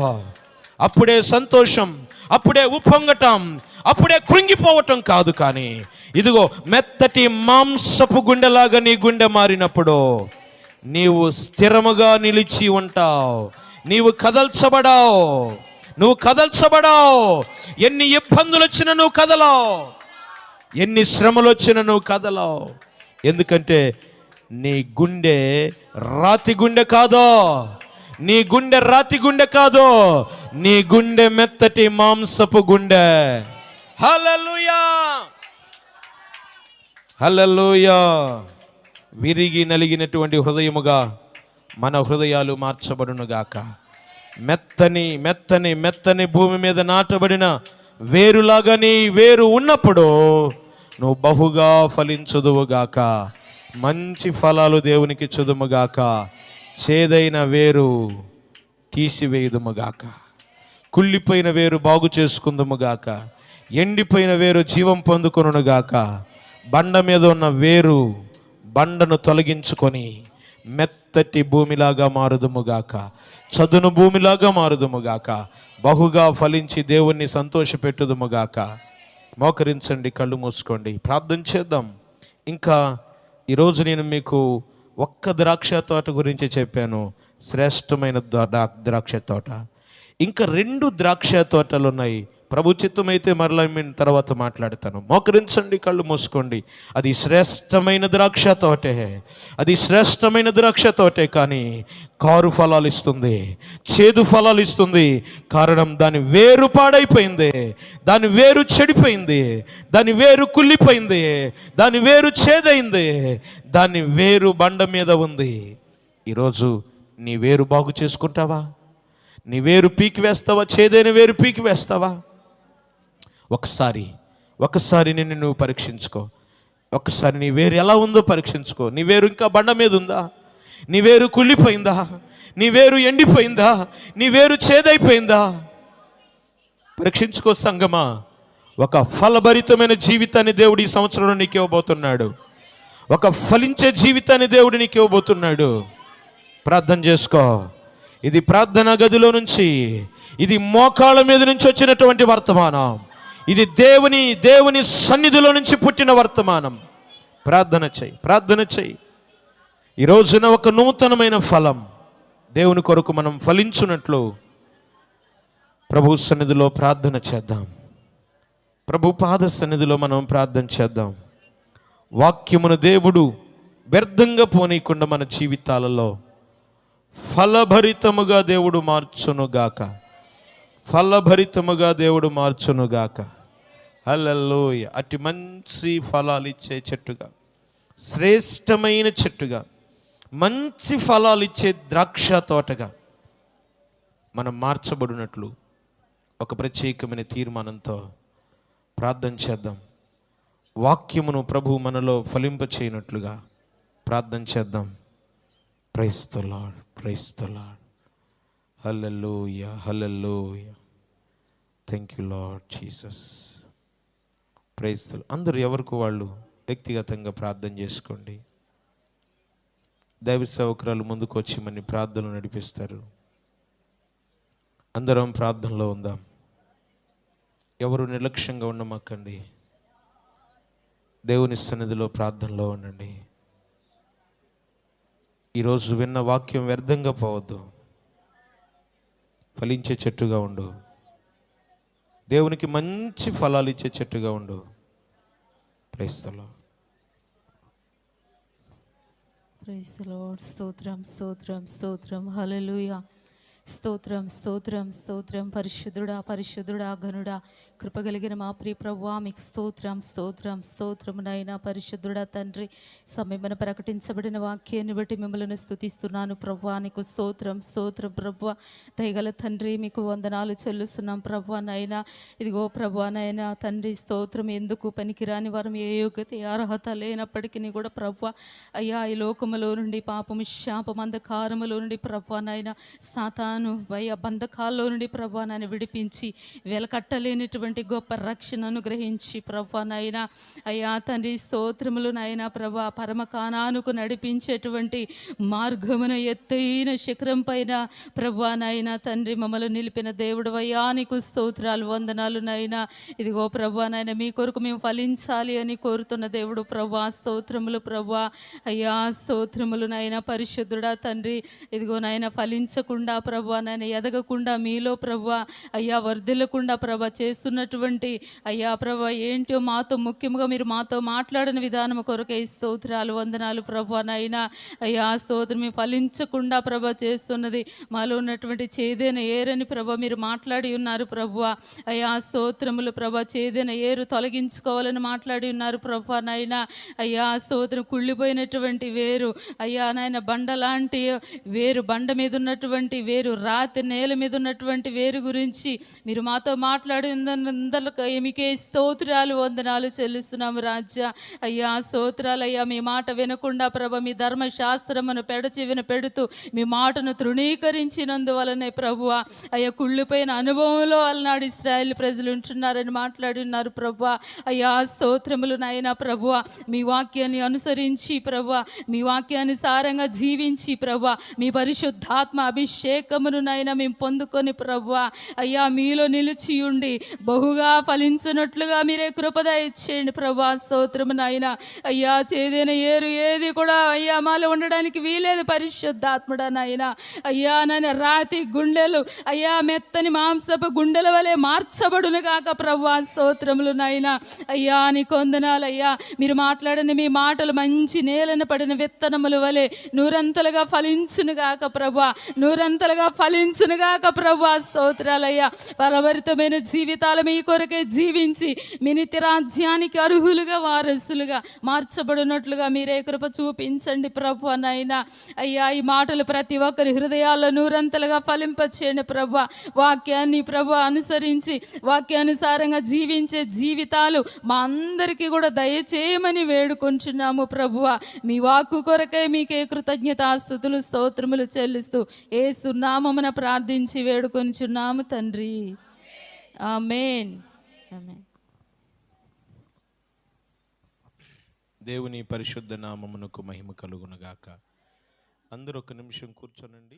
అప్పుడే సంతోషం, అప్పుడే ఉప్పొంగటం, అప్పుడే కృంగిపోవటం కాదు. కానీ ఇదిగో మెత్తటి మాంసపు గుండెలాగా నీ గుండె మారినప్పుడు నీవు స్థిరముగా నిలిచి ఉంటావు. నీవు కదల్చబడావు. నువ్వు కదల్చబడావు. ఎన్ని ఇబ్బందులు వచ్చినా నువ్వు కదలావు. ఎన్ని శ్రమలు వచ్చినా నువ్వు కదలావు. ఎందుకంటే నీ గుండె రాతి గుండె కాదు. నీ గుండె రాతి గుండె కాదు. నీ గుండె మెత్తటి మాంసపు గుండె. హల్లెలూయా, హల్లెలూయా. విరిగి నలిగినటువంటి హృదయముగా మన హృదయాలు మార్చబడునుగాక. మెత్తని మెత్తని మెత్తని భూమి మీద నాటబడిన వేరులాగా నీ వేరు ఉన్నప్పుడు నువ్వు బహుగా ఫలించుదువుగాక. మంచి ఫలాలు దేవునికి చుదుముగాక. చేదైన వేరు తీసివేయుదుముగాక. కుళ్ళిపోయిన వేరు బాగు చేసుకుందుముగాక. ఎండిపోయిన వేరు జీవం పొందుకొనుగాక. బండ మీద ఉన్న వేరు బండను తొలగించుకొని మెత్తటి భూమిలాగా మారుదుముగాక. చదును భూమిలాగా మారుదుముగాక. బహుగా ఫలించి దేవుణ్ణి సంతోషపెట్టుదుముగాక. మోకరించండి, కళ్ళు మూసుకోండి, ప్రార్థన చేద్దాం. ఇంకా ఈరోజు నేను మీకు ఒక్క ద్రాక్ష తోట గురించి చెప్పాను, శ్రేష్టమైన ద్రాక్ష తోట. ఇంకా 2 ద్రాక్ష తోటలు ఉన్నాయి. ప్రభు చిత్తమైతే మరలా నేను తర్వాత మాట్లాడతాను. మోకరించండి, కళ్ళు మూసుకోండి. అది శ్రేష్టమైన ద్రాక్ష తోటే. అది శ్రేష్టమైన ద్రాక్ష తోటే. కానీ కారు ఫలాలు ఇస్తుంది, చేదు ఫలాలు ఇస్తుంది. కారణం దాని వేరు పాడైపోయింది, దాని వేరు చెడిపోయింది, దాని వేరు కుళ్ళిపోయింది, దాని వేరు చేదైంది, దాని వేరు బండ మీద ఉంది. ఈరోజు నీ వేరు బాగు చేసుకుంటావా? నీ వేరు పీకి వేస్తావా? చేదైన వేరు పీకి వేస్తావా? ఒకసారి నిన్ను నువ్వు పరీక్షించుకో. ఒకసారి నీ వేరు ఎలా ఉందో పరీక్షించుకో. నీ వేరు ఇంకా బండ మీద ఉందా? నీ వేరు కుళ్ళిపోయిందా? నీ వేరు ఎండిపోయిందా? నీ వేరు చేదైపోయిందా? పరీక్షించుకో సంగమా. ఒక ఫలభరితమైన జీవితాన్ని దేవుడు ఈ సంవత్సరంలో నీకు ఇవ్వబోతున్నాడు. ఒక ఫలించే జీవితాన్ని దేవుడు నీకు ఇవ్వబోతున్నాడు. ప్రార్థన చేసుకో. ఇది ప్రార్థనా గదిలో నుంచి, ఇది మోకాళ్ళ మీద నుంచి వచ్చినటువంటి వర్తమానం. ఇది దేవుని సన్నిధిలో నుంచి పుట్టిన వర్తమానం. ప్రార్థన చెయ్యి. ఈ రోజున ఒక నూతనమైన ఫలం దేవుని కొరకు మనం ఫలించున్నట్లు ప్రభు సన్నిధిలో ప్రార్థన చేద్దాం. ప్రభు పాద సన్నిధిలో మనం ప్రార్థన చేద్దాం. వాక్యమును దేవుడు వ్యర్థంగా పోనీయకుండా మన జీవితాలలో ఫలభరితముగా దేవుడు మార్చునుగాక. ఫలభరితముగా దేవుడు మార్చునుగాక. హల్లెలూయ. అట్టి మంచి ఫలాలు ఇచ్చే చెట్టుగా, శ్రేష్టమైన చెట్టుగా, మంచి ఫలాలు ఇచ్చే ద్రాక్ష తోటగా మనం మార్చబడినట్లు ఒక ప్రత్యేకమైన తీర్మానంతో ప్రార్థన చేద్దాం. వాక్యమును ప్రభు మనలో ఫలింప చేయనట్లుగా ప్రార్థన చేద్దాం. Praise the lord, praise the Lord. Hallelujah, hallelujah. Thank you Lord Jesus. Praise the Lord. అందరూ ఎవరికి వాళ్ళు వ్యక్తిగతంగా ప్రార్థన చేసుకోండి. దైవ సేవకురాలు ముందుకు వచ్చి మన ప్రార్థనలు నడిపిస్తారు. అందరం ప్రార్థనలో ఉందాం. ఎవరు నిర్లక్ష్యంగా ఉండమాకండి. దేవుని సన్నిధిలో ప్రార్థనలో ఉండండి. ఈరోజు విన్న వాక్యం వ్యర్థంగా పోవద్దు. ఫలించే చెట్టుగా ఉండు. దేవునికి మంచి ఫలాలు ఇచ్చే చెట్టుగా ఉండు. Praise the lord. Praise the Lord. స్తోత్రం, స్తోత్రం, స్తోత్రం. హల్లెలూయా. స్తోత్రం, స్తోత్రం, స్తోత్రం. పరిశుద్ధుడా, పరిశుద్ధుడా, ఘనుడా, కృపగలిగిన మా ప్రియ ప్రభువా మీకు స్తోత్రం స్తోత్రం స్తోత్రం నాయన పరిశుద్ధుడా తండ్రి. సమయమున ప్రకటించబడిన వాక్యాన్ని బట్టి మిమ్మల్ని స్తుతిస్తున్నాను ప్రభువా. నీకు స్తోత్రం స్తోత్రం ప్రభువా. దయగల తండ్రి మీకు వందనాలు చెల్లిస్తున్నాం ప్రభువా నాయన. ఇదిగో ప్రభువా నాయన తండ్రి స్తోత్రం. ఎందుకు పనికిరాని వారం ఏ యోగ్యత ఏ అర్హత లేనప్పటికీ కూడా ప్రభువా అయ్యా ఈ లోకములో నుండి పాపము శాపం అంధకారములో నుండి ప్రభువా నాయన సాతాను అయ్యా బంధకాల్లో నుండి ప్రభువా నాయన విడిపించి వెలకట్టలేనటువంటి గొప్ప రక్షణను గ్రహించి ప్రభా నాయన అయ్యా తండ్రి స్తోత్రములు నాయన ప్రభా పరమ కానానుకు నడిపించేటువంటి మార్గమున ఎత్తైన శిఖరం పైన ప్రభా నాయన తండ్రి మమ్మల్ని నిలిపిన దేవుడు అయ్యా నీకు స్తోత్రాలు వందనాలు నాయన. ఇదిగో ప్రభా నాయన మీ కొరకు మేము ఫలించాలి అని కోరుతున్న దేవుడు ప్రభా స్తోత్రములు ప్రభా అయ్యా స్తోత్రములు నాయన పరిశుద్ధుడా తండ్రి. ఇదిగో నాయన ఫలించకుండా ప్రభా నాయన ఎదగకుండా మీలో ప్రభా అయ్యా వర్ధిల్లకుండా ప్రభా చేస్తున్నటువంటి అయ్యా ప్రభా ఏంటో మాతో ముఖ్యంగా మీరు మాతో మాట్లాడిన విధానం కొరకే స్తోత్రాలు వందనాలు ప్రభా నాయన అయ్యా స్తోత్రం. మేము ఫలించకుండా ప్రభా చేస్తున్నది మాలో ఉన్నటువంటి చేదైన ఏరని ప్రభా మీరు మాట్లాడి ఉన్నారు ప్రభువా అయ్యా స్తోత్రములు ప్రభా. చేదైన ఏరు తొలగించుకోవాలని మాట్లాడి ఉన్నారు ప్రభా నాయన అయ్యా స్తోత్రం. కుళ్ళిపోయినటువంటి వేరు అయ్యా నాయన బండ లాంటి వేరు, బండ మీద ఉన్నటువంటి వేరు, రాతి నేల మీద ఉన్నటువంటి వేరు గురించి మీరు మాతో మాట్లాడిందరికి మీకే స్తోత్రాలు వందనాలు చెల్లిస్తున్నాము రాజా అయ్యా స్తోత్రాలు. అయ్యా మీ మాట వినకుండా ప్రభ మీ ధర్మశాస్త్రమును పెడచెవిన పెడుతూ మీ మాటను తృణీకరించినందువలనే ప్రభువ అయ్యా కుళ్ళిపోయిన అనుభవంలో అలనాడు ఇశ్రాయేల్ ప్రజలు ఉంటున్నారని మాట్లాడి ఉన్నారు ప్రభువ అయ్యా స్తోత్రములు నాయన ప్రభువ. మీ వాక్యాన్ని అనుసరించి ప్రభువ మీ వాక్యానుసారంగా జీవించి ప్రభువ మీ పరిశుద్ధాత్మ అభిషేకమును నాయన మేము పొందుకొని ప్రభువ అయ్యా మీలో నిలిచి ఉండి బహుగా ఫలించినట్లుగా మీరే కృపద ఇచ్చేయండి ప్రభా స్తోత్రము నాయన అయ్యా. చేదైన ఏరు ఏది కూడా అయ్యా మాలో ఉండడానికి వీలేదు పరిశుద్ధాత్ముడా నాయన అయ్యా. నాయన రాతి గుండెలు అయ్యా మెత్తని మాంసపు గుండెల వలె మార్చబడును కాక ప్రభా స్తోత్రములు నాయన అయ్యా. నీ కొందనాలు అయ్యా. మీరు మాట్లాడిన మీ మాటలు మంచి నేలన పడిన విత్తనముల వలె నూరంతలుగా ఫలించును గాక ప్రభా, నూరంతలుగా ఫలించును గాక ప్రభా స్తోత్రాలయ్యా. ఫలభరితమైన జీవితాలు మీ కొరకే జీవించి మీ నిత్య రాజ్యానికి అర్హులుగా వారసులుగా మార్చబడినట్లుగా మీరే కృప చూపించండి ప్రభు నాయనా అయ్యా. ఈ మాటలు ప్రతి ఒక్కరి హృదయాల్లో నూరంతలుగా ఫలింపచేయండి ప్రభు. వాక్యాన్ని ప్రభు అనుసరించి వాక్యానుసారంగా జీవించే జీవితాలు మా అందరికీ కూడా దయచేయమని వేడుకొంచున్నాము ప్రభువ. మీ వాక్కు కొరకే మీకే కృతజ్ఞతాస్తుతులు స్తోత్రములు చెల్లిస్తూ యేసు నామమున ప్రార్థించి వేడుకొంచున్నాము తండ్రి. ఆమేన్. ఆమేన్. దేవుని పరిశుద్ధ నామమునకు మహిమ కలుగును గాక. అందరూ ఒక నిమిషం కూర్చోనండి.